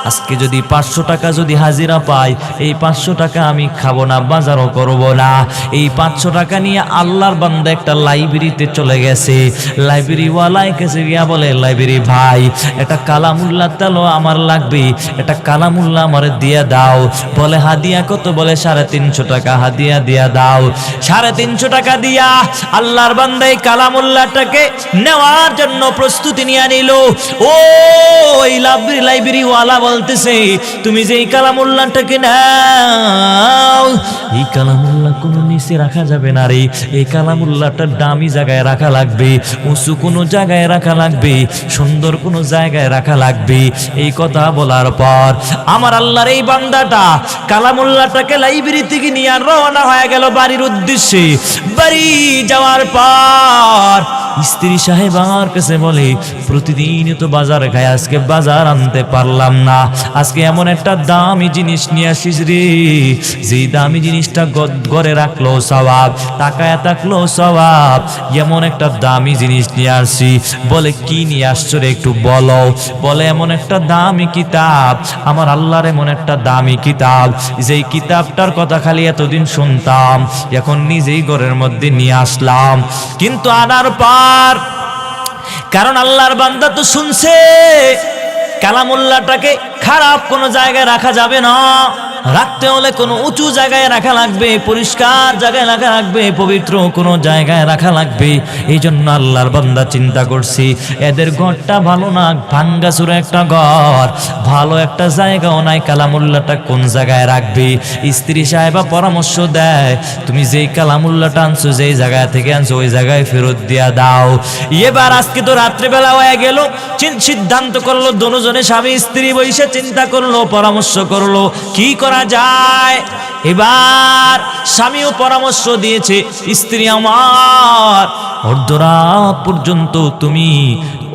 S1: আজকে যদি 500 টাকা যদি হাজিরা পাই, এই 500 টাকা আমি খাবো না, বাজারও করব না। এই 500 টাকা নিয়ে আল্লাহর বান্দা একটা লাইব্রেরিতে চলে গেছে। লাইব্রেরিওয়ালার কাছে গিয়া বলে, লাইব্রেরি ভাই, একটা কালামুল্লাহ তেলো আমার লাগবে, একটা কালামুল্লাহ আমার দিয়ে দাও। বলে হাদিয়া কত? বলে 350 টাকা হাদিয়া দিয়া দাও। 350 টাকা দিয়া আল্লাহর বান্দা এই কালামুল্লাহটাকে নেওয়ার জন্য প্রস্তুতি নিয়ে নিল। ও এই লাইব্রেরিওয়ালা বলতেছে, তুমি যে এই কালামুল্লাহটাকে নাও, এই কালামুল্লাহ কোনো নিচে রাখা যাবে না রে, এই কালামুল্লাহটা দামি জায়গায় রাখা লাগবে, উঁচু কোনো জায়গায় রাখা লাগবে, সুন্দর কোনো জায়গায় রাখা লাগবে। এই কথা বলার পর আমার আল্লাহর এই বান্দাটা কালামুল্লাহটাকে লাইব্রেরি থেকে নিয়ে রওনা হয়ে গেল বাড়ির উদ্দেশ্যে। বাড়ি যাওয়ার পর স্ত্রী সাহেব আমার কাছে বলে, প্রতিদিন তো বাজার খাই, আজকে বাজার আনতে পারলাম না, আজকে এমন একটা দামি জিনিস নিয়ে আসিস রে, যেই দামি জিনিসটা ঘরে রাখলো সওয়াব, টাকায় থাকলো সওয়াব, এমন একটা দামি জিনিস নিয়ে আসছি। বলে কি নিয়ে আসছো রে একটু বলো। বলে এমন একটা দামি কিতাব, আমার আল্লাহর এমন একটা দামি কিতাব, যেই কিতাবটার কথা খালি এতদিন শুনতাম, এখন নিজেই ঘরের মধ্যে নিয়ে আসলাম। কিন্তু আনার পর, কারণ আল্লাহর বান্দা তো শুনছে কালামুল্লাহটাকে খারাপ কোনো জায়গায় রাখা যাবে না, রাখতে হলে কোনো উঁচু জায়গায় রাখা লাগবে, পরিষ্কার জায়গায় রাখা লাগবে, পবিত্র কোনো জায়গায় রাখা লাগবে। এই জন্য আল্লাহর বান্দা চিন্তা করছি, এদের ঘরটা ভালো না, ভাঙ্গাচুরা একটা ঘর, ভালো একটা জায়গাও নাই, কালামুল্লাহটা কোন জায়গায় রাখবে। স্ত্রী সাহেবা পরামর্শ দেয়, তুমি যেই কালামুল্লাহটা আনছো, যেই জায়গা থেকে আনছো, ওই জায়গায় ফেরত দিয়া দাও। এবার আজকে তো রাত্রিবেলা হয়ে গেল, সিদ্ধান্ত করলো দুজনে, স্বামী স্ত্রী বসে চিন্তা করলো, পরামর্শ করলো কি করা যায়। এবার স্বামীও পরামর্শ দিয়েছে, স্ত্রী আমার, অর্ধরাত পর্যন্ত তুমি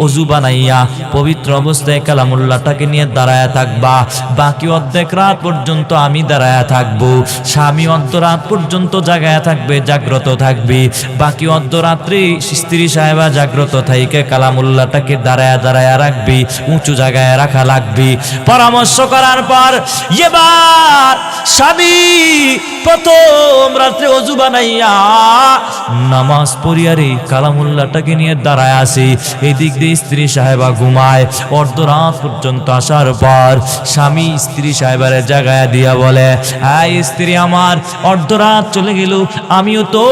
S1: অজু বানাইয়া পবিত্র অবস্থায় কালামুল্লাহটাকে নিয়ে দাঁড়ায়া থাকবা, বাকি অর্ধেক রাত পর্যন্ত আমি দাঁড়ায়া থাকবো। স্বামী অর্ধরাত পর্যন্ত জাগায়া থাকবে, জাগ্রত থাকবে, বাকি অর্ধরাত্রি স্ত্রী সাহেবা জাগ্রত থাইকে কালামুল্লাহটাকে দাঁড়ায়া রাখবি, উঁচু জায়গায় রাখা লাগবে। পরামর্শ করার পর এবার স্বামী প্রথম রাত্রে অজু বানাইয়া নামাজ পড়িয়া রে কালামুল্লাহটাকে নিয়ে দাঁড়ায় আসে। এদিক যদি স্ত্রী সাহেবা ঘুমায় অর্ধরাত পর্যন্ত আসার পর স্বামী স্ত্রী সাহেবের জাগায় দিয়া বলে, হ্যাঁ স্ত্রী আমার, অর্ধরাত চলে গেল, আমিও তো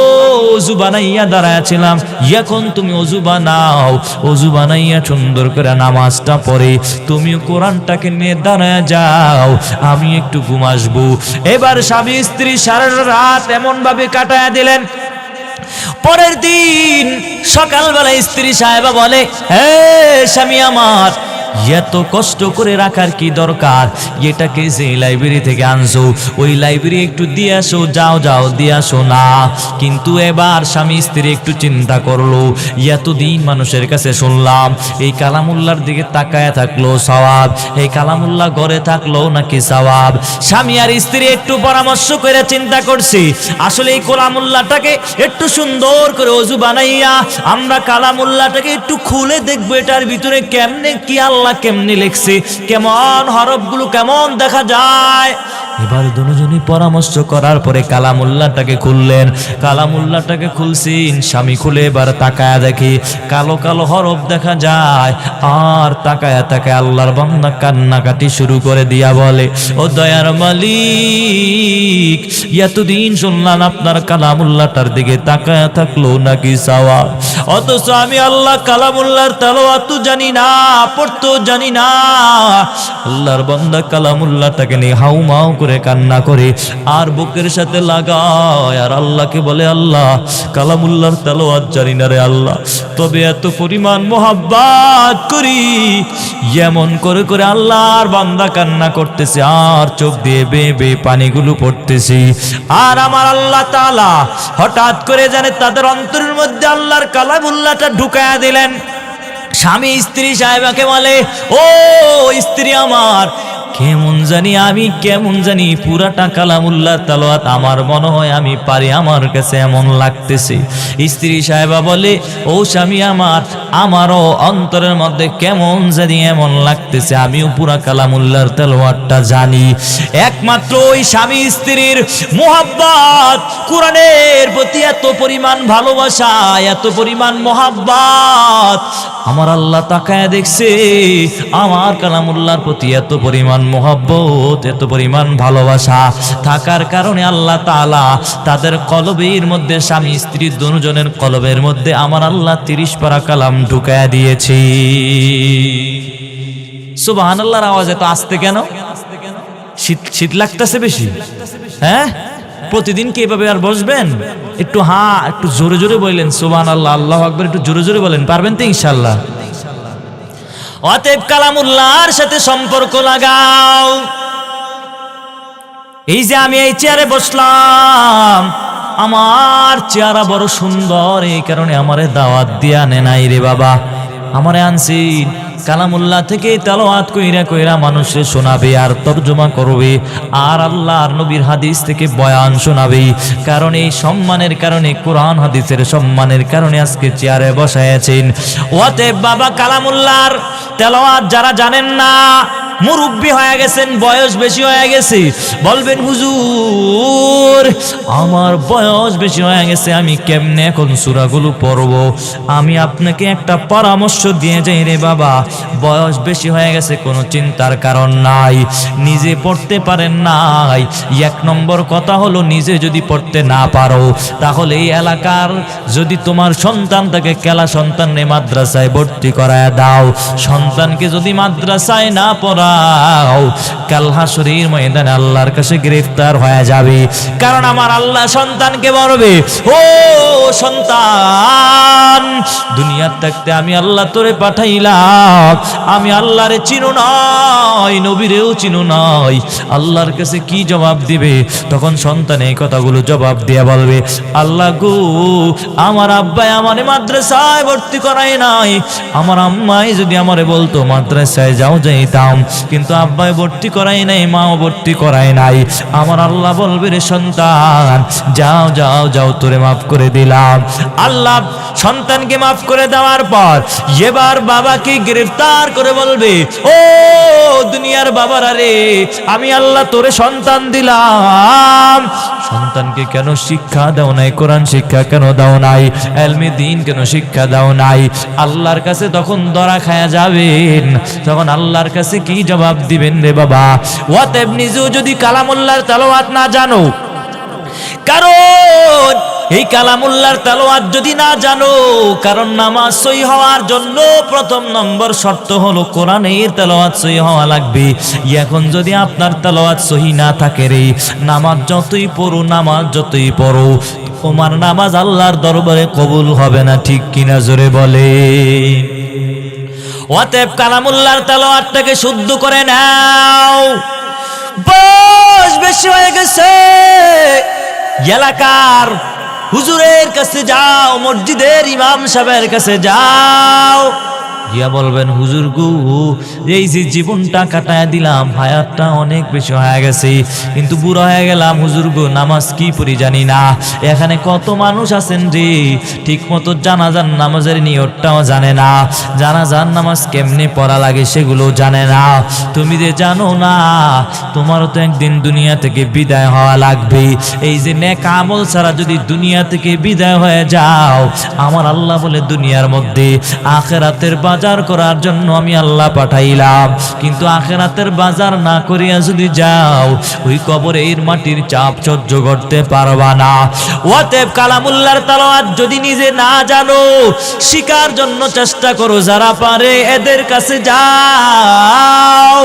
S1: অজু বানাইয়া দাঁড়াইছিলাম, এখন তুমি অজু বানাও, অজু বানাইয়া সুন্দর করে নামাজটা পড়ে তুমিও কোরআনটাকে নিয়ে দাঁড়ায় যাও, আমি একটু ঘুম আসবো। এবার স্বামী স্ত্রী সারা রাত এমন ভাবে কাটায়া দিলেন। পরের দিন সকালবেলা স্ত্রী সাহেবা বলে, হে স্বামী আমার, এত কষ্ট করে রাখার কি দরকার, এটাকে যে লাইব্রেরি থেকে আনছো ওই লাইব্রেরি একটু দিয়ে আসো, যাও যাও দিয়ে আসো না। কিন্তু এবার স্বামী স্ত্রী একটু চিন্তা করলো, এতদিন মানুষের কাছে শুনলাম এই কালামুল্লার দিকে তাকায় থাকলো সওয়াব, এই কালামুল্লাহ ঘরে থাকলো নাকি সওয়াব। স্বামী আর স্ত্রী একটু পরামর্শ করে চিন্তা করছি, আসলে এই কালামুল্লাহটাকে একটু সুন্দর করে অজু বানাইয়া আমরা কালামুল্লাহটাকে একটু খুলে দেখবো এটার ভিতরে কেমনে কি আল্লাহ কেমনি লিখছে, কেমন হরফগুলো কেমন দেখা যায়। এবার দুজনই পরামর্শ করার পরে কালামুল্লাহটাকে খুললেন। কালামুল্লাহটাকে খুলছেন, স্বামী খুলে এবার তাকায়া দেখে কালো কালো হরফ দেখা যায়। আর তাকায়া তাকায় আল্লাহর বান্দা কান্নাকাটি শুরু করে দিয়া বলে, ও দয়ার মালিক, এতদিন শুনলাম আপনার কালামুল্লাহটার দিকে তাকায়া থাকলো নাকি সওয়াব, অথচ আমি আল্লাহ কালামুল্লাহর তেলাওয়াত জানি না, পড়তে জানি না। আল্লাহর বান্দা কালামুল্লাহটাকে নিয়ে হাউমাউ করে কান্না করে আর বুকের সাথে লাগায় আর আল্লাহকে বলে, আল্লাহ কালামুল্লাহর তেলাওয়াত জানি না রে আল্লাহ, তবে এত পরিমাণ মোহাব্বত করি। এমন করে করে আল্লাহর বান্দা কান্না করতেছে আর চোখ দিয়ে বেয়ে বেয়ে পানিগুলো পড়তেছে। আর আমার আল্লাহ তাআলা হঠাৎ করে জানে তাদের অন্তরের মধ্যে আল্লাহর কালামুল্লাহটা ঢুকায়া দিলেন। স্বামী স্ত্রী সাহেবাকে বলে, ও স্ত্রী আমার, কেমন জানি পুরাটা কালামুল্লাহ তেলাওয়াত আমার মনে হয় আমি পারি, আমার কাছে এমন লাগতেছে। স্ত্রী সাহেবা বলে, ও স্বামী আমার, আমারও অন্তরের মধ্যে কেমন জানি এমন লাগতেছে, আমিও পুরা কালামুল্লাহর তেলাওয়াতটা জানি। একমাত্র ওই স্বামী স্ত্রীর মুহাব্বত, কোরআনের প্রতি এত পরিমাণ ভালোবাসা, এত পরিমাণ মুহাব্বত, আমার আল্লাহ তাকায় দেখছে আমার কালামুল্লাহর প্রতি এত পরিমাণ মুহাব্বত, এত পরিমাণ ভালোবাসা থাকার কারণে আল্লাহ তাআলা তাদের কলবের মধ্যে, স্বামী স্ত্রী দুজনের কলবের মধ্যে আমার আল্লাহ 30 পারা কালাম ঢুকায়া দিয়েছে। সুবহানাল্লাহর আওয়াজ এত আস্তে কেন? শীত লাগতেছে বেশি? হ্যাঁ, প্রতিদিন কি এভাবে আর বসবেন? একটু একটু জোরে জোরে বললেন সুবহানাল্লাহ, আল্লাহু আকবার, একটু জোরে জোরে বলেন, পারবেন তো ইনশাআল্লাহ। অতএব কালামুল্লাহর সাথে সম্পর্ক লাগাও। এই যে আমি এই চেয়ারে বসলাম, আমার চেহারা বড় সুন্দর, এই কারণে আমারে দাওয়াত দিয়া নে নাই রে বাবা, আমারে আনছি কালামুল্লাহ থেকে তেলাওয়াত কইরা কইরা মানুষে শোনাবে আর তরজমা করবে আর আল্লাহর নবীর হাদিস থেকে বয়ান শোনাবে। কারণ এই সম্মানের কারণে, কোরআন হাদিসের সম্মানের কারণে আজকে চেয়ারে বসায়াছেন। অতএব বাবা, কালামুল্লাহর তেলাওয়াত যারা জানেন না, মুরব্বি হয়ে গেছেন, বয়স বেশি হয়ে গেছে, বলবেন হুজুর আমার বয়স বেশি হয়ে গেছে, আমি কেমনে এখন সূরাগুলো পড়ব? আমি আপনাকে একটা পরামর্শ দিয়ে যাই রে বাবা, বয়স বেশি হয়ে গেছে কোনো চিন্তার কারণ নাই, নিজে পড়তে পারেন নাই। 1 নম্বর কথা হলো, নিজে যদি পড়তে না পারো তাহলে এই এলাকার যদি তোমার সন্তান থাকে, কেলা সন্তানকে মাদ্রাসায় ভর্তি করায় দাও। সন্তানকে যদি মাদ্রাসায় না পড়াও, কাল হাসরের ময়দানে আল্লাহর কাছে গ্রেফতার হয়ে যাবে। কারণ আমার আল্লাহ সন্তানকে বলবে, ও সন্তান, দুনিয়ার থাকতে আমি আল্লাহ তোরে পাঠাইলাম, আমি আল্লাহরে চিনো নাই, নবীরেও চিনো নাই, আল্লাহর কাছে কি জবাব দিবে? তখন সন্তান এই কথাগুলো জবাব দিয়ে বলবে, আল্লাহ গো, আমার আব্বাই আমারে মাদ্রাসায় ভর্তি করায় নাই, আমার আম্মাই যদি আমারে বলতো মাদ্রাসায় যাও যাইতাম, কিন্তু আব্বাই ভর্তি করাই নাই, মাও ভর্তি করাই নাই। আমার আল্লাহ বলবে, রে সন্তান, যাও যাও যাও, তোরে মাফ করে দিলাম। আল্লাহ সন্তানকে মাফ করে দেওয়ার পর এবার বাবাকে গ্রেফতার করে বলবে, ও দুনিয়ার বাবারা রে, আমি আল্লাহ তোরে সন্তান দিলাম, সন্তানকে কেন শিক্ষা দাও নাই? কোরআন শিক্ষা কেন দাও নাই? ইলমে দ্বীন কেন শিক্ষা দাও নাই? আল্লাহর কাছে তখন ধরা খায়া যাবেন, তখন আল্লাহর কাছে কি জবাব দিবেন রে বাবা? ওয়াতেব নিজেও যদি কালামুল্লাহর তেলাওয়াত না জানো, কারণ এই কালামুল্লাহর তেলাওয়াত যদি না জানো, কারণ নামাজ সহি হওয়ার জন্য প্রথম নম্বর শর্ত হলো কোরআনের তেলাওয়াত সহি হওয়া লাগবে। এখন যদি আপনার তেলাওয়াত সহি না থাকে রে, নামাজ যতই পড়ো, নামাজ যতই পড়ো, তোমার নামাজ আল্লাহর দরবারে কবুল হবে না। ঠিক কিনা জোরে বলে? অতএব কালামুল্লাহর তেলাওয়াতটাকে শুদ্ধ করে নাও। বয়স বেশি হয়ে গেছে, এলাকার হুজুরের কাছে যাও, মসজিদের ইমাম সাহেবের কাছে যাও, গিয়া বলবেন হুজুর গো, এই যে জীবনটা কাটায় দিলাম, হায়াতটা অনেক বেশি হয়ে গেছে, কিন্তু বুড়া হয়ে গেলাম হুজুর গো, নামাজ কি পড়ি জানি না। এখানে কত মানুষ আছেন রে, ঠিক মতো জানাজার নামাজের নিয়তটাও জানে না, জানাজার নামাজ কেমনে পড়া লাগে সেগুলো জানে না। তুমি যে জানো না, তোমারও তো একদিন দুনিয়া থেকে বিদায় হওয়া লাগবে। এই যে নেক আমল ছাড়া যদি দুনিয়া থেকে বিদায় হয়ে যাও, আমার আল্লাহ বলে দুনিয়ার মধ্যে আখিরাতের বাজার করার জন্য আমি আল্লাহ পাঠাইলাম, কিন্তু আখিরাতের বাজার না করিয়া যদি যাও, ওই কবরের মাটির চাপ সহ্য করতে পারবা না। অতএব কালামুল্লাহর তেলাওয়াত যদি নিজে না জানো, শিখার জন্য চেষ্টা করো, যারা পারে এদের কাছে যাও,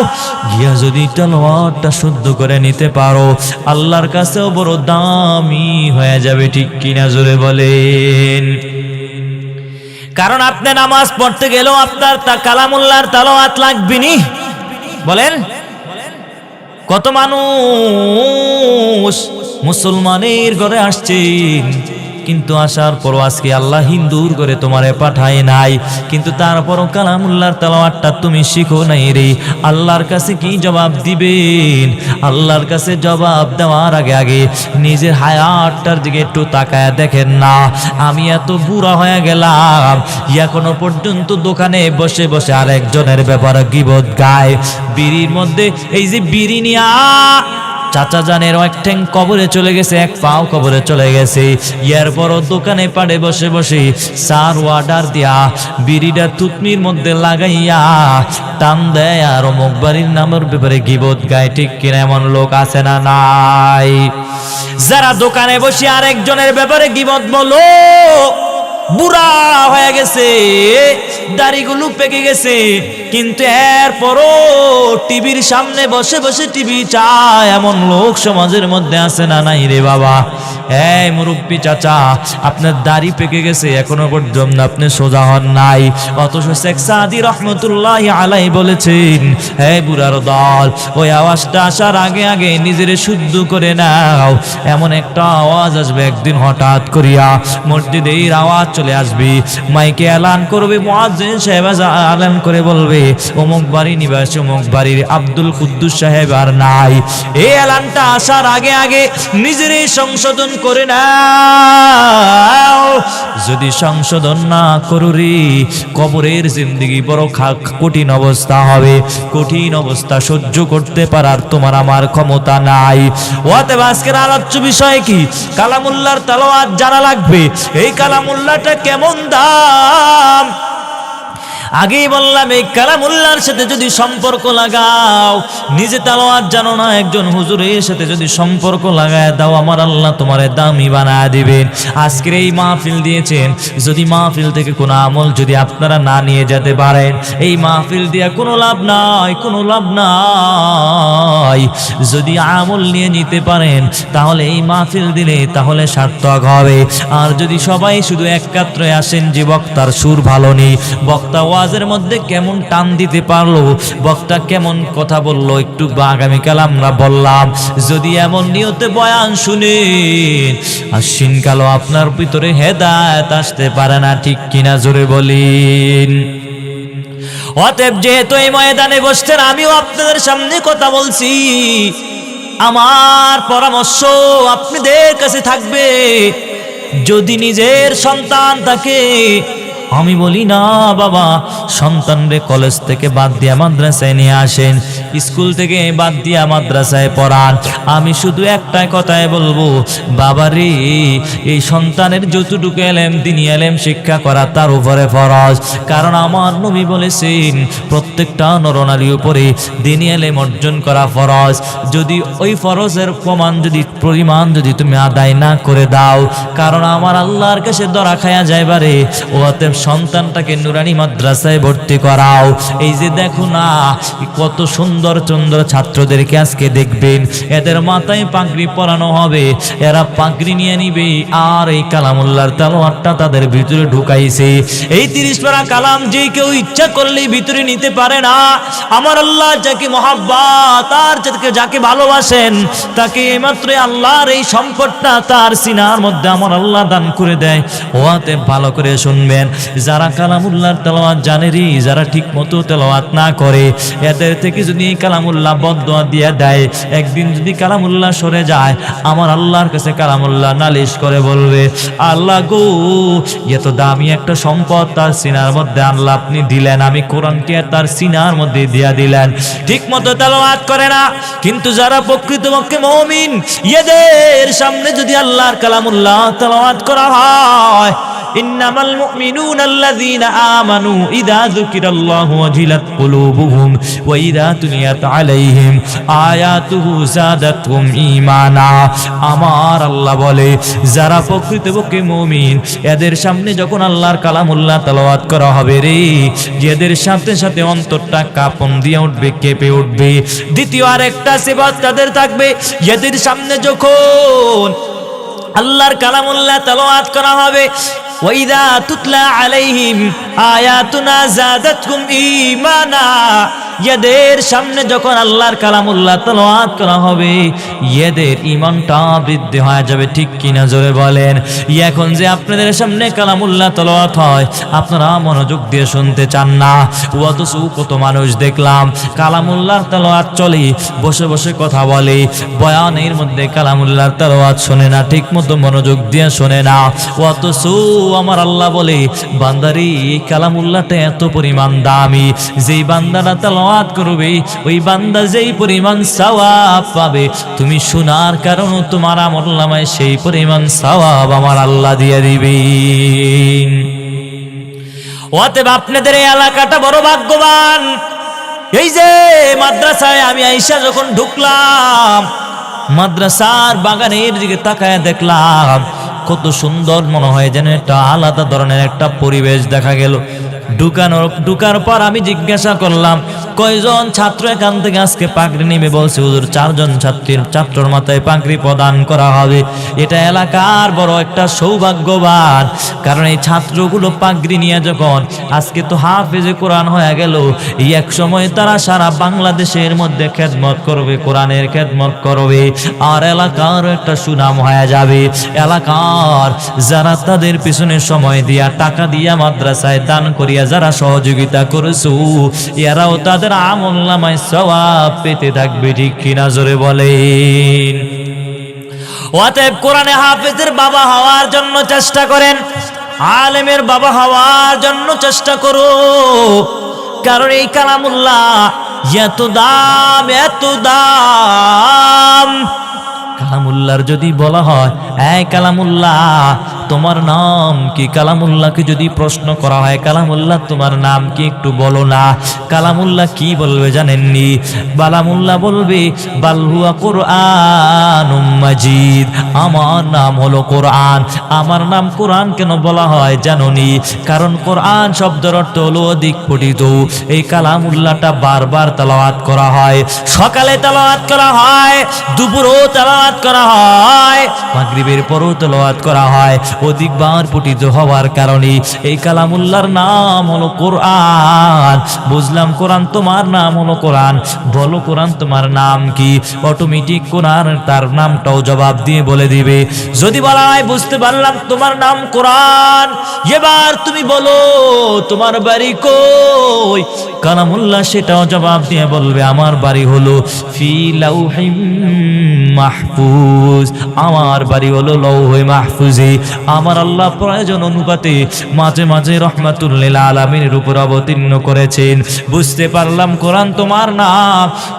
S1: গিয়া যদি তেলাওয়াতটা শুদ্ধ করে নিতে পারো, আল্লাহর কাছেও বড় দামি হয়ে যাবে। ঠিক কিনা জোরে বলেন? কারণ আপনি নামাজ পড়তে গেলেও আপনার কালামুল্লাহর তেলাওয়াত লাগবে নি। বলেন, কত মানুষ মুসলমানের ঘরে আসছেন, কিন্তু আসার পরও আজকে আল্লাহ হিন্দুর করে তোমারে পাঠায় নাই, কিন্তু তারপরও কালামুল্লাহর তেলাওয়াতটা তুমি শিখো নাই রে। আল্লাহর কাছে কি জবাব দিবেন? আল্লাহর কাছে জবাব দেওয়ার আগে আগে নিজের হায়াতটার দিকে একটু তাকায় দেখেন না। আমি এত বুড়া হয়ে গেলাম, এখনো পর্যন্ত দোকানে বসে বসে আরেকজনের ব্যাপারে গীবত গায়। বিড়ির মধ্যে এই যে বিড়ি নিয়া চাচা জানের এক ঠ্যাং কবরে চলে গেছে, এক পাও কবরে চলে গেছে, এরপরও দোকানে পাড়ে বসে বসে সার ওয়ার্ডার দিয়া বিড়িটা থুতনির মধ্যে লাগাইয়া টান দেয় আর অমুক বাড়ির নামের ব্যাপারে গীবত গায়। ঠিক কিনা? এমন লোক আছে না নাই? যারা দোকানে বসে আরেকজনের ব্যাপারে গীবত বলো, বুড়া হয়ে গেছে, দাড়িগুলো পেকে গেছে, কিন্তু এরপরও টিভির সামনে বসে বসে টিভি চায়, এমন লোক সমাজের মধ্যে আছে না নাই রে বাবা? এই মুরব্বী চাচা, আপনার দাড়ি পেকে গেছে, এখনো পর্যন্ত আপনি সোজা হন নাই, অথচ শেখ সাদি রহমতুল্লাহ আলাইহি বলেছেন, হে বুড়ার দল, ওই আওয়াজটা আসার আগে আগে নিজেরে শুদ্ধ করে নাও। এমন একটা আওয়াজ আসবে একদিন হঠাৎ করিয়া, মসজিদের আওয়াজ চলে আসবে, মাইকে এলান করবে, মুয়াজ্জিন সাহেব এলান করে বলবে, অমুক বাড়ি নিবাসী অমুক বাড়ির আব্দুল কুদ্দুস সাহেব আর নাই। এই এলানটা আসার আগে আগে নিজেরই সংশোধন করে নাও। যদি সংশোধন না করো রে, কবরের জিন্দেগি বড় কঠিন অবস্থা হবে। কঠিন অবস্থা সহ্য করতে পারার তোমার আমার ক্ষমতা নাই। অতএব আজকের আলোচ্য বিষয় কি? কালামুল্লাহর তেলাওয়াত জানা লাগবে। এই কালামুল্লাহটা কেমন দাম? আগেই বললাম, এই কালামুল্লাহর সাথে যদি সম্পর্ক লাগাও, নিজে তেলাওয়াত জানো না, একজন হুজুরের সাথে যদি সম্পর্ক লাগায় দাও, আমার আল্লাহ তোমারে দামি বানায় দিবেন। আজকের এই মাহফিল দিয়েছেন, যদি মাহফিল থেকে কোনো আমল যদি আপনারা না নিয়ে যেতে পারেন, এই মাহফিল দিয়ে কোনো লাভ নাই, কোনো লাভ নাই। যদি আমল নিয়ে নিতে পারেন, তাহলে এই মাহফিল দিলে তাহলে সার্থক হবে। আর যদি সবাই শুধু একাত্রে আসেন যে বক্তার সুর ভালো নেই, বক্তা ওয়াজের মধ্যে কেমন টান দিতে পারলো, বক্তা কেমন কথা বললো, একটু আগামীকাল আমরা বললাম, যদি এমন নিয়তে বয়ান শুনেন, আশ্বিন কালো আপনার ভিতরে হেদায়েত আসতে পারে না। ঠিক কিনা জোরে বলেন? অতএব যেহেতু এই ময়দানে বসতেন, আমিও আপনাদের সামনে কথা বলছি, আমার পরামর্শ আপনাদের কাছে থাকবে, যদি নিজের সন্তান থাকে, আমি বলি না বাবা, সন্তানরে কলেজ থেকে বাদ দিয়ে মাদ্রাসায় নিয়ে আসেন, স্কুল থেকে বাদ দিয়া মাদ্রাসায় পড়ান, আমি শুধু একটাই কথাই বলবো, বাবারে এই সন্তানের যতটুকু এলেম দিনী এলেম শিক্ষা করা তার উপরে ফরজ। কারণ আমার নবী বলেছেন প্রত্যেকটা নরনারীর উপরে দিনী এলেম অর্জন করা ফরজ। যদি ওই ফরজের পরিমাণ যদি তুমি আদায় না করে দাও, কারণ আমার আল্লাহর কাছে ধরা খায়া যাইবারে। অতএব সন্তানটাকে নুরানি মাদ্রাসায় ভর্তি করাও। এই যে দেখো না কত সুন্দর সুন্দর ছাত্রদেরকে আজকে দেখবেন, এদের মাথায় পাগড়ি পরানো হবে, এরা পাগড়ি নিয়ে নিবে আর এই কালামুল্লাহর তেলাওয়াতটা তাদের ভিতরে ঢুকাইছে। এই 30 পারা কালাম যে কেউ ইচ্ছা করলেই ভিতরে নিতে পারে না। আমার আল্লাহ যাকে মহাব্বত আর যাকে ভালোবাসেন তাকে মাত্র আল্লাহর এই সম্পদটা তার সিনার মধ্যে আমার আল্লাহ দান করে দেয়। ওয়াতে ভালো করে শুনবেন, যারা কালামুল্লাহর তেলাওয়াত জানে রে, যারা ঠিক মতো তেলাওয়াত না করে, এদের থেকে যদি কালামুল্লাহ বদদুয়া দিয়ে দেয়, একদিন যদি কালামুল্লাহ সরে যায়, আমার আল্লাহর কাছে কালামুল্লাহ নালিশ করে বলবে, আল্লাহ গো এত দামি একটা সম্পদ তার সিনার মধ্যে আল্লাহ আপনি দিলেন, আমি কোরআনকে তার সিনার মধ্যে দিয়া দিলেন, ঠিক মতো তেলাওয়াত করে না। কিন্তু যারা প্রকৃতপক্ষে মুমিন, এদের সামনে যদি আল্লাহর কালামুল্লাহ তেলাওয়াত করা হয়, ইন্নামাল মুমিনুনা আল্লাযীনা আমানু ইযা যুকিরাল্লাহু ওয়াজিলাত কুলুবুহুম ওয়া ইযা তুলিয়াত আলাইহিম আয়াতুহু যাদাতহুম ঈমানা। আমার আল্লাহ বলে যারা প্রকৃতপক্ষে মুমিন, এদের সামনে যখন আল্লাহর কালামুল্লাহ তেলাওয়াত করা হবে রে, এদের সাথে সাথে অন্তরটা কাঁপন দিয়ে উঠবে, কেঁপে উঠবে। দ্বিতীয় আরেকটা সিফাত তাদের থাকবে, এদের সামনে যখন আল্লাহর কালামুল্লাহ তেলাওয়াত করা হবে, ওয়াইদা তুতলা আলাইহিম আয়াতুনা যাদাতহুম ঈমানা, এদের সামনে যখন আল্লাহর কালামুল্লাহ তেলাওয়াত করা হবে, এদের ঈমানটা বৃদ্ধি হয়ে যাবে। ঠিক কিনা জোরে বলেন। এখন যে আপনাদের সামনে কালামুল্লাহ তেলাওয়াত হয়, আপনারা মনোযোগ দিয়ে শুনতে চান না। অথচ কত মানুষ দেখলাম কালামুল্লাহর তেলাওয়াত চলে, বসে বসে কথা বলে, বয়ানের মধ্যে কালামুল্লাহর তেলাওয়াত শোনে না, ঠিক মতো মনোযোগ দিয়ে শোনে না। অথচ আমার আল্লাহ বলে, বান্দারি কালামুল্লাহটা এত পরিমাণ দামি, যেই বান্দারা তেলাওয়াত করবে ওই বান্দা যেই পরিমাণ সওয়াব পাবে, তুমি শোনার কারণে তোমার আমলনামায় সেই পরিমাণ সওয়াব আমার আল্লাহ দিয়ে দিবেন। অতএব আপনাদের এই এলাকাটা বড় ভাগ্যবান। এই যে মাদ্রাসায় আমি আইসা যখন ঢুকলাম, মাদ্রাসার বাগানের দিকে তাকায় দেখলাম কত সুন্দর, মনে হয় যেন একটা আলাদা ধরনের একটা পরিবেশ দেখা গেল। ঢুকার পর আমি জিজ্ঞাসা করলাম, কয়জন ছাত্র এখান থেকে আজকে পাগড়ি নেবে? বলছে হুজুর 4 জন ছাত্রর মাথায় পাগড়ি প্রদান করা হবে। এটা এলাকার বড় একটা সৌভাগ্যবান, কারণ এই ছাত্রগুলো পাগড়ি নিয়ে যখন আজকে তো হাফেজে কোরআন হয়ে গেল, এই এক সময় তারা সারা বাংলাদেশের মধ্যে খেদমত করবে, কোরআনের খেদমত করবে, আর এলাকার একটা সুনাম হয়ে যাবে। এলাকার যারা তাদের পিছনে সময় দিয়া, টাকা দিয়া, মাদ্রাসায় দান করিয়া যারা সহযোগিতা করেছো, এরাও তাদের আমলনামায় সওয়াব পেতে থাকবে। ঠিক কিনা জোরে বলেন। অতএব কোরআনে হাফেজের বাবা হওয়ার জন্য চেষ্টা করেন, আলেমের বাবা হওয়ার জন্য চেষ্টা করো। কারণ এই কালামুল্লাহ এত দাম, এত দাম। কালামুল্লাহর যদি বলা হয়, এই কালামুল্লাহ তোমার নাম কি? কালামুল্লাহকে যদি প্রশ্ন করা হয়, কালামুল্লাহ তোমার নাম কি একটু বলো না, কালামুল্লাহ কি বলবে জানেননি? কালামুল্লাহ বলবে, বাল হুয়া কুরআনুম মাজিদ, আমার নাম হলো কোরআন। আমার নাম কোরআন কেন বলা হয় জানোনি? কারণ কোরআন শব্দের অর্থ হলো অধিক পঠিত। এই কালামুল্লাহটা বারবার তেলাওয়াত করা হয়, সকালে তেলাওয়াত করা হয়, দুপুরেও তেলাওয়াত করা হয়, মাগরিবের পরেও তেলাওয়াত করা হয়। অধিকবার পঠিত হওয়ার কারণে এই কালামুল্লাহর নাম হলো কোরআন। বুঝলাম কোরআন তোমার নাম হলো কোরআন, বলো কোরআন তোমার নাম কি? অটোমেটিক কোরআন তার নামটাও জবাব দিয়ে বলে দিবে। যদি বলা হয় বুঝতে পারলাম তোমার নাম কোরআন, এবার তুমি বলো তোমার বাড়ি কই? কালামুল্লাহ সেটাও জবাব দিয়ে বলবে, আমার বাড়ি হলো ফি লাউহিম মাহফুজ। মাহফুজ, আমার বাড়ি হলো লৌহে মাহফুজে। আমার আল্লাহ প্রয়োজন অনুপাতে মাঝে মাঝে রহমাতুল লিল আলামিনের উপর অবতীর্ণ করেছেন। বুঝতে পারলাম কোরআন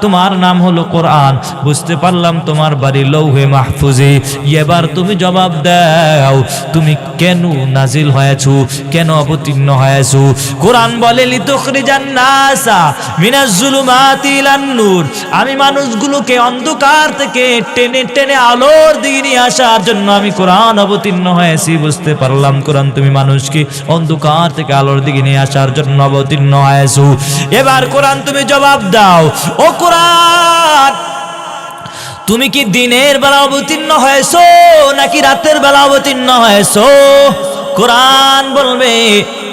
S1: তোমার নাম হলো কোরআন। বুঝতে পারলাম তোমার বাড়ি লৌহে মাহফুজে। এবার তুমি জবাব দাও, তুমি কেন নাজিল হয়েছো, কেন অবতীর্ণ হয়েছো? কোরআন বলে লিতুখরিজান নাসা মিনাজ জুলুমাতি ইলান নূর, আমি মানুষগুলোকে অন্ধকার থেকে টেনে টেনে আলোর দিকে নিয়ে আসার জন্য আমি কোরআন অবতীর্ণ হয়েছি। বুঝতে পারলাম কোরআন তুমি মানুষকে অন্ধকার থেকে আলোর দিকে নিয়ে আসার জন্য অবতীর্ণ হয়েছো। এবার কোরআন তুমি জবাব দাও, ও কোরআন তুমি কি দিনের বেলা অবতীর্ণ হয়েছো নাকি রাতের বেলা অবতীর্ণ হয়েছো? কোরআন বলবে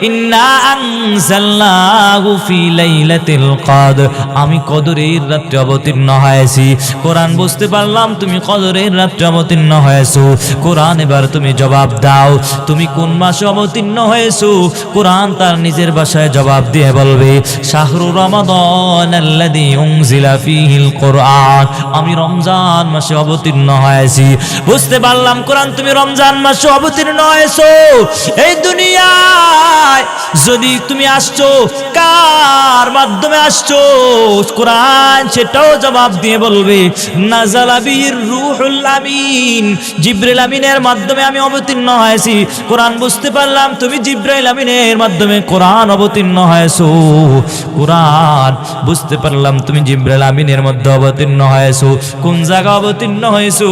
S1: ইন্না আনজালনাহু ফি লাইলাতিল কদর, আমি কদরের রাতে অবতীর্ণ হয়েছি। কোরআন বুঝতে পারলাম তুমি কদরের রাতে অবতীর্ণ হয়েছো। কোরআন এবার তুমি জবাব দাও, তুমি কোন মাসে অবতীর্ণ হয়েছো? কোরআন তার নিজের ভাষায় জবাব দিয়ে বলবে শাহরু রমাদান আল্লাযী উনজিলা ফীহিল কোরআন, আমি রমজান মাসে অবতীর্ণ হয়েছি। বুঝতে পারলাম কোরআন তুমি রমজান মাসে অবতীর্ণ হয়েছো। এই দুনিয়ায় যদি তুমি আসছো, কার মাধ্যমে আসছো? কোরআন সেটাও জবাব দিয়ে বলবে নাযালা বিহির রূহুল আমিন, জিবরিল আমিনের মাধ্যমে আমি অবতীর্ণ হয়েছি। কোরআন বুঝতে পারলাম তুমি জিবরাইল আমিনের মাধ্যমে কোরআন অবতীর্ণ হয়েছো। কোরআন বুঝতে পারলাম তুমি জিবরাইল আমিনের মধ্যে অবতীর্ণ হয়েছো। কোন জায়গা অবতীর্ণ হয়েছো?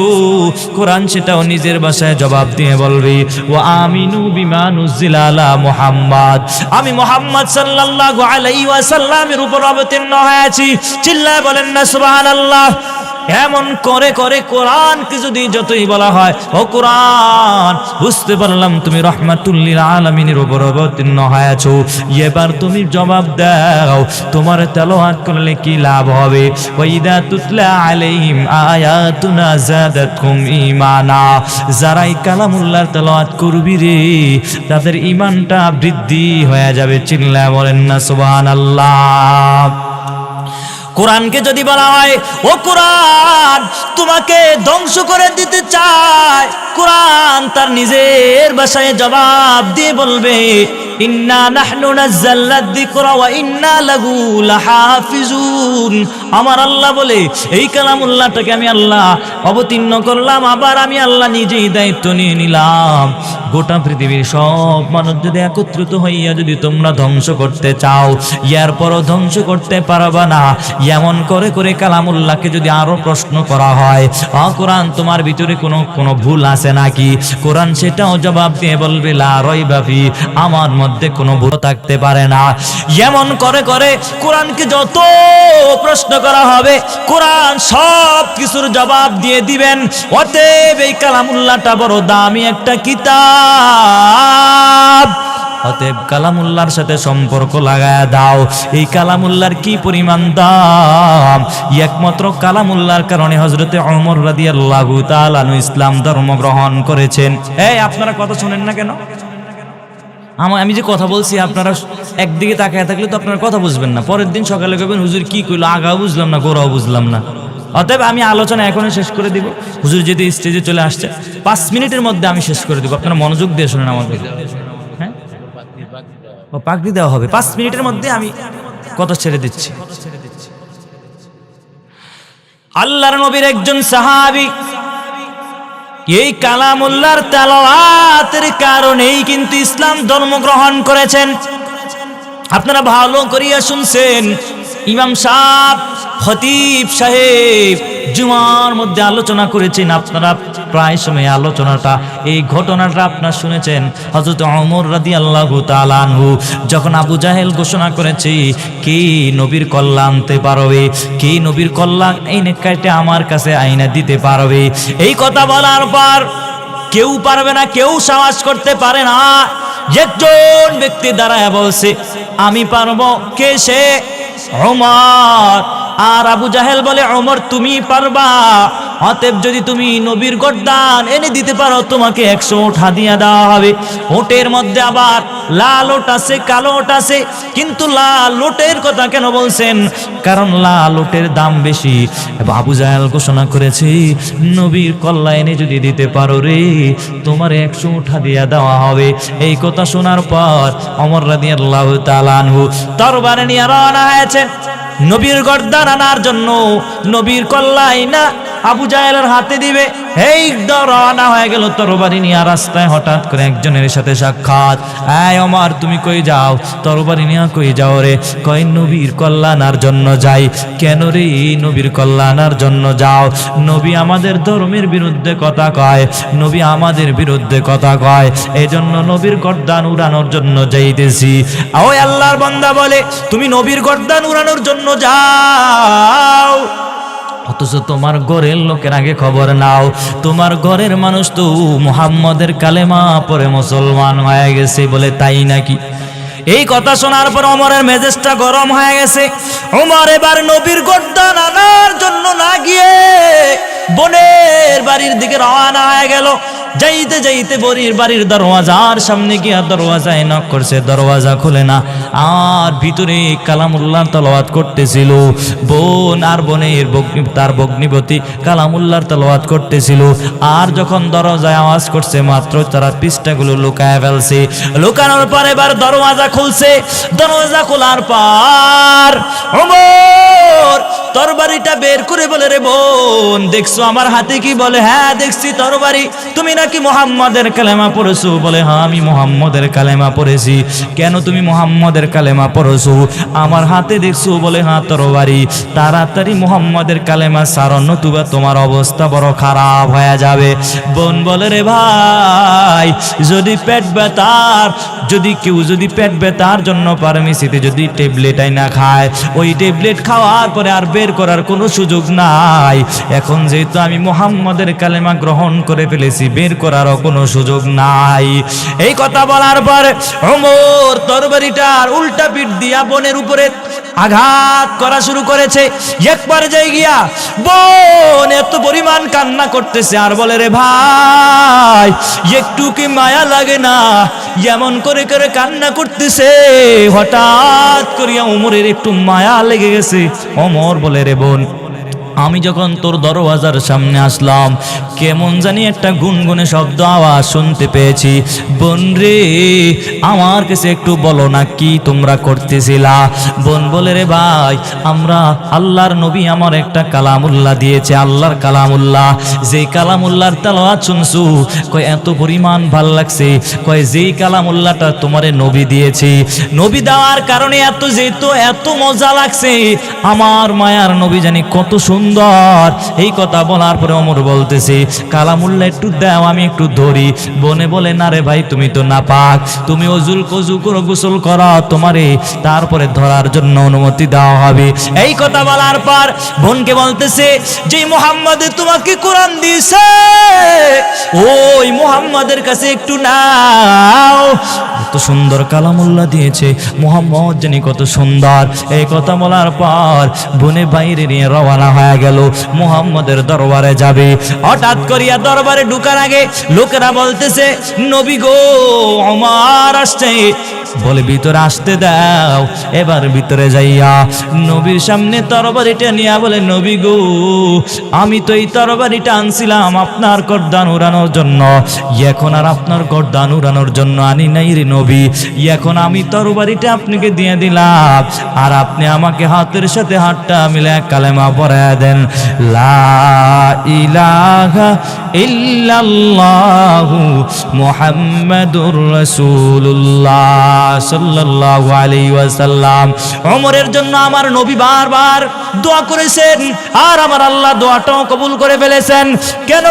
S1: কোরআন সেটাও নিজের ভাষায় জবাব দিয়ে বলবে ওয়া আমিনু বিমা নুজিলা আলা মুহাম্মদ, আমি মুহাম্মদ সাল্লাল্লাহু আলাইহি ওয়াসাল্লামের উপর অবতীর্ণ হয়েছি। চিল্লায় বলেন না সুবহানাল্লাহ। এমন করে করে কোরআনকে যদি যতই বলা হয় ও কোরআন বুঝতে পারলাম তুমি রহমাতুল লিল আলামিনের উপর অবতীর্ণ হয়েছো। এবার তুমি জবাব দাও, তোমার তেলাওয়াত করলে কি লাভ হবে? ওয়াইদা তুতলা আলাইহিম আয়াতুনা যাদাতকুম ঈমানা, যারাই কালামুল্লাহর তেলাওয়াত করবি রে তাদের ঈমানটা বৃদ্ধি হয়ে যাবে। চিল্লায় বলেন না সুবহানাল্লাহ। কোরআনকে যদি বলা হয় ও কোরআন তোমাকে ধ্বংস করে দিতে চায়, কোরআন তার নিজের ভাষায় জবাব দিয়ে বলবে ইন্না নাহনু নাযালনা যিকরা ওয়া ইন্না লাহু লাহাফিজুন, আমার আল্লাহ বলে এই কালামুল্লাহটাকে আমি আল্লাহ অবতীর্ণ করলাম, আবার আমি আল্লাহ নিজেই দায়িত্ব নিয়ে নিলাম। গোটা পৃথিবীর সব মানুষ যদি একত্রিত হইয়া যদি তোমরা ধ্বংস করতে চাও, এরপরও ধ্বংস করতে পারবা না। এমন করে করে কালামুল্লাহকে যদি আরো প্রশ্ন করা হয় কোরআন তোমার ভিতরে কোনো ভুল আছে নাকি? কোরআন সেটাও জবাব দিয়ে বলবে লা রাইবা ফি, আমার মধ্যে কোনো ভুল থাকতে পারে না। এমন করে করে কোরআনকে যত প্রশ্ন করা হবে কোরআন সব কিছুর জবাব দিয়ে দিবেন। অতএব এই কালামুল্লাহটা বড় দামি একটা কিতাব, অতএব কালামুল্লাহর সাথে সম্পর্ক লাগায় দাও। এই কালামুল্লাহর কি পরিমাণ দাম! একমাত্র কালামুল্লাহর কারণে হযরতে ওমর রাদিয়াল্লাহু তাআলা আনহু ইসলাম ধর্ম গ্রহণ করেছেন। এই আপনারা কথা শুনেন না কেন? আমি যে কথা বলছি আপনারা একদিকে তাকায় থাকলে তো আপনারা কথা বুঝবেন না। পরের দিন সকালে কইবেন হুজুর কি কইলো, আগাও বুঝলাম না গোড়াও বুঝলাম না। অতএব আমি আলোচনা এখনই শেষ করে দিব। হুজুর যদি স্টেজে চলে আসছে 5 মিনিটের মধ্যে আমি শেষ করে দিব। আপনারা মনোযোগ দিয়ে শুনেন আমাদের। হ্যাঁ, ও পাগড়ি দেওয়া হবে 5 মিনিটের মধ্যে, আমি কথা ছেড়ে দিচ্ছি। আল্লাহর নবীর একজন সাহাবী এই কালামুল্লাহর তেলাওয়াতের কারণেই কিন্তু ইসলাম ধর্ম গ্রহণ করেছেন। আপনারা ভালো করিয়া শুনছেন, ইমাম সাহেব খতিব সাহেব জুমার মধ্যে আলোচনা করেছেন। আপনারা প্রায় সময় আলোচনাটা এই ঘটনাটা আপনারা শুনেছেন। হযরত ওমর রাদিয়াল্লাহু তাআলা আনহু যখন আবু জাহেল ঘোষণা করেছে কে নবীর কল্যাণ আনতে পারবে, কে নবীর কল্যাণ এনে কেটে আমার কাছে আইনা দিতে পারবে, এই কথা বলার পর কেউ পারবে না, কেউ সাহস করতে পারে না। একজন ব্যক্তি দাঁড়ায় বলছে আমি পারবো। কে সে? ওমর। আর আবু জাহেল বলে ওমর তুমি পারবা, অতএব যদি তুমি নবীর গর্দান এনে দিতে পারো তোমাকে 100 উট হাদিয়া দেওয়া হবে। ওটের মধ্যে আবার লাল ওট আছে, কালো ওট আছে, কিন্তু লাল ওটের কথা কেন বলছেন? কারণ লাল ওটের দাম বেশি। আবু জাহেল ঘোষণা করেছে নবীর কল্লা এনে যদি দিতে পারো রে তোমার 100 উট হাদিয়া দেওয়া হবে। এই কথা শোনার পর ওমর রাদিয়াল্লাহু তাআলা আনহু তরবারি নিয়ে রওনা হয়েছেন নবীর গর্দান আনার জন্য। নবীর কল্লাই না আবু জাহেলের হাতে দিবে, এই রওনা হয়ে গেল তরবারি নিয়ে। রাস্তায় হঠাৎ করে একজনের সাথে সাক্ষাৎ। এই ওমর তুমি কই যাও? তরবারি নিয়ে কই যাও রে? কই নবীর কল্যাণার জন্য যাই। কেন রে নবীর কল্যাণার জন্য যাও? নবী আমাদের ধর্মের বিরুদ্ধে কথা কয়, নবী আমাদের বিরুদ্ধে কথা কয়, এই জন্য নবীর গর্দান উড়ানোর জন্য যাইতেছি। ওই আল্লাহর বান্দা বলে তুমি নবীর গর্দান উড়ানোর জন্য যাও, অথচ তোমার ঘরের লোকের আগে খবর নাও, তোমার ঘরের মানুষ তো মুহাম্মদের কালেমা পড়ে মুসলমান হয়ে গেছে। বলে তাই নাকি? এই কথা শোনার পর ওমরের মেজাজটা গরম হয়ে গেছে। ওমর এবার নবীর গর্দান আনার জন্য না গিয়ে বোনের বাড়ির দিকে রওনা হয়ে গেল। যাইতে যাইতে বরির বাড়ির দরওয়াজার সামনে গিয়া দরওয়াজায় নক করছে, দরওয়াজা খুলে না। আর ভিতরে কালামুল্লাহর তেলাওয়াত করতেছিল বোন, আর বোনের তার ভগ্নিপতি কালামুল্লাহর তেলাওয়াত করতেছিল। আর যখন দরজায় আওয়াজ করছে মাত্র তারা পৃষ্ঠাগুলো লুকায় ফেলছে। লুকানোর পর এবার দরওয়াজা খুলছে। দরওয়াজা খোলার পর ওমর তরবারিটা বের করে বলে রে বোন দেখছো আমার হাতে কি? বলে হ্যাঁ দেখছি তরবারি। তুমি নাকি মুহাম্মাদের কালেমা পড়েছো? বলে হ্যাঁ আমি মুহাম্মাদের কালেমা পড়েছি। কেন তুমি মুহাম্মাদের কালেমা পড়েছো? আমার হাতে দেখছো? বলে হ্যাঁ তরবারি। তাড়াতাড়ি মুহাম্মাদের কালেমা ছাড়ো, নতুবা তোমার অবস্থা বড় খারাপ হয়ে যাবে। বোন বলে রে ভাই যদি পেট ব্যথার, যদি কেউ যদি পেট ব্যথার জন্য ফার্মেসিতে যদি ট্যাবলেট আইনা খায়, ওই ট্যাবলেট খাওয়ার পরে আর বের করার কোনো সুযোগ নাই। এখন যেহেতু আমি মুহাম্মাদের কালেমা গ্রহণ করে ফেলেছি, বের করারও কোনো সুযোগ নাই। এই কথা বলার পর ওমর তরবারিটার উল্টা পিঠ দিয়া বোনের উপরে আঘাত করা শুরু করেছে। একবার যাই গিয়া বোন এত পরিমাণ কান্না করতেছে আর বলে রে ভাই একটু কি মায়া লাগে না? এমন করে করে কান্না করতেছে। হঠাৎ করিয়া ওমরের একটু মায়া লেগে গেছে। ওমর বলে রে বোন আমি যখন তোর দরওয়াজার সামনে আসলাম কেমন জানি একটা গুনগুনে শব্দ আওয়াজ শুনতে পেয়েছি। বোন রে আমার কাছে একটু বলো না কি তোমরা করতেছিলা? বোন বলে রে ভাই আমরা আল্লাহর নবী আমার একটা কালামুল্লাহ দিয়েছে, আল্লাহর কালামুল্লাহ। যেই কালামুল্লাহর তেলাওয়াত শুনছু কয় এত পরিমাণ ভাল লাগছে, কয় যেই কালামুল্লাহটা তোমারে নবী দিয়েছে, নবী দেওয়ার কারণে এত যেহেতু এত মজা লাগছে। আমার মায়ার নবী জানি কত সুন্দর। এই কথা বলার পরে ওমর বলতেছে কালামুল্লাহ একটু দাও আমি একটু ধরি। বোনে বলে না রে ভাই তুমি তো নাপাক, তুমি কজু করে গোসল করো তোমারে তারপরে ধরার জন্য অনুমতি দেওয়া হবে। এই কথা বলার পর বোনকে বলতেছে যে মুহাম্মদ তোমাকে কোরআন দিয়েছে ওই মুহাম্মাদের কাছে একটু নাও। কত সুন্দর কালামুল্লাহ দিয়েছে মুহাম্মদ জানি কত সুন্দর। এই কথা বলার পর বোনে বাইরে নিয়ে রওনা হয়ে গেল, মুহাম্মদের দরবারে যাবে। হঠাৎ করিয়া দরবারে ঢুকার আগে লোকেরা বলতেছে নবী গো ওমর আসছে। বলে ভিতরে আসতে দাও। এবার ভিতরে যাইয়া নবীর সামনে তরবারিটা নিয়া বলে নবী গো আমি তো এই তরবারিটা আনছিলাম আপনার গর্দান উড়ানোর জন্য, এখন আর আপনার গর্দান উড়ানোর জন্য আনি নাই রে নবী। এখন আমি তরবারিটা আপনাকে দিয়ে দিলাম আর আপনি আমাকে হাতের সাথে হাতটা মিলে কালেমা পড়ায় দেন লা ইলাহা ইল্লাল্লাহু মুহাম্মাদুর রাসূলুল্লাহ সাল্লাল্লাহু আলাইহি ওয়াসাল্লাম। ওমরের জন্য আমার নবী বারবার দোয়া করেছেন আর আমার আল্লাহ দোয়াটাও কবুল করে ফেলেছেন। কেন?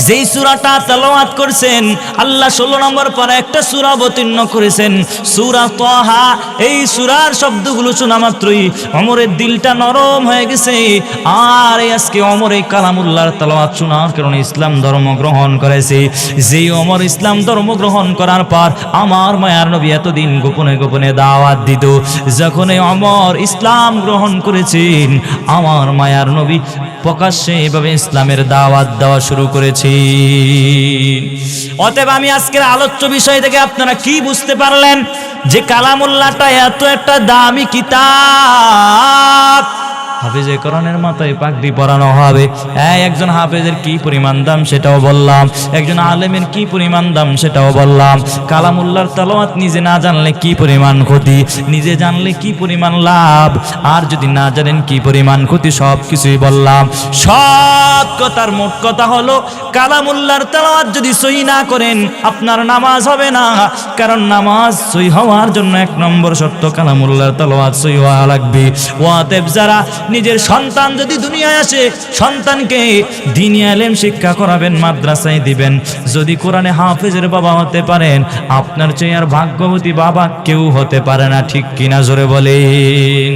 S1: যেই সূরাটা তেলাওয়াত করছেন আল্লাহ 16 নম্বর পারা একটা সূরা অবতীর্ণ করেছেন, সূরা তাহা। এই সূরার শব্দগুলো শোনা মাত্রই ওমরের দিলটা নরম হয়ে গেছে। আর আজকে ওমর এই কালামুল্লাহর তেলাওয়াত শোনার কারণে ইসলাম ধর্ম গ্রহণ করেছে। যেই ওমর ইসলাম ধর্ম গ্রহণ করার পর আমার মায়ার নবী এতদিন গোপনে গোপনে দাওয়াত দিত, যখন এই ওমর ইসলাম গ্রহণ করেছেন আমার মায়ার নবী প্রকাশ্যে এভাবে ইসলামের দাওয়াত দেওয়া শুরু করেছে। অতএব আমি আজকের আলোচ্য বিষয় থেকে আপনারা কি বুঝতে পারলেন যে কালামুল্লাহটা এত একটা দামি কিতাব। হাফেজে কোরআনের মাথায় পাগড়ি পরানো হবে। একজন হাফেজের কি পরিমাণ দাম সেটাও বললাম, একজন আলেমের কি পরিমাণ দাম সেটাও বললাম। কালামুল্লাহর তেলাওয়াত নিজে না জানলে কি পরিমাণ ক্ষতি, নিজে জানলে কি পরিমাণ লাভ, আর যদি না জানেন কি পরিমাণ ক্ষতি, সব কিছুই বললাম। সব কথার মোট কথা হলো কালামুল্লাহর তেলাওয়াত যদি সহি না করেন আপনার নামাজ হবে না, কারণ নামাজ সহি হওয়ার জন্য 1 নম্বর শর্ত কালামুল্লাহর তেলাওয়াত সহি হওয়া লাগবে। অতএব যারা নিজের সন্তান যদি দুনিয়ায় আসে সন্তানকে দ্বীনি ইলম শিক্ষা করাবেন, মাদ্রাসায় দিবেন। যদি কোরআনে হাফেজের বাবা হতে পারেন আপনার চেয়ে আর ভাগ্যবতী বাবা কেউ হতে পারে না। ঠিক কিনা জোরে বলেন।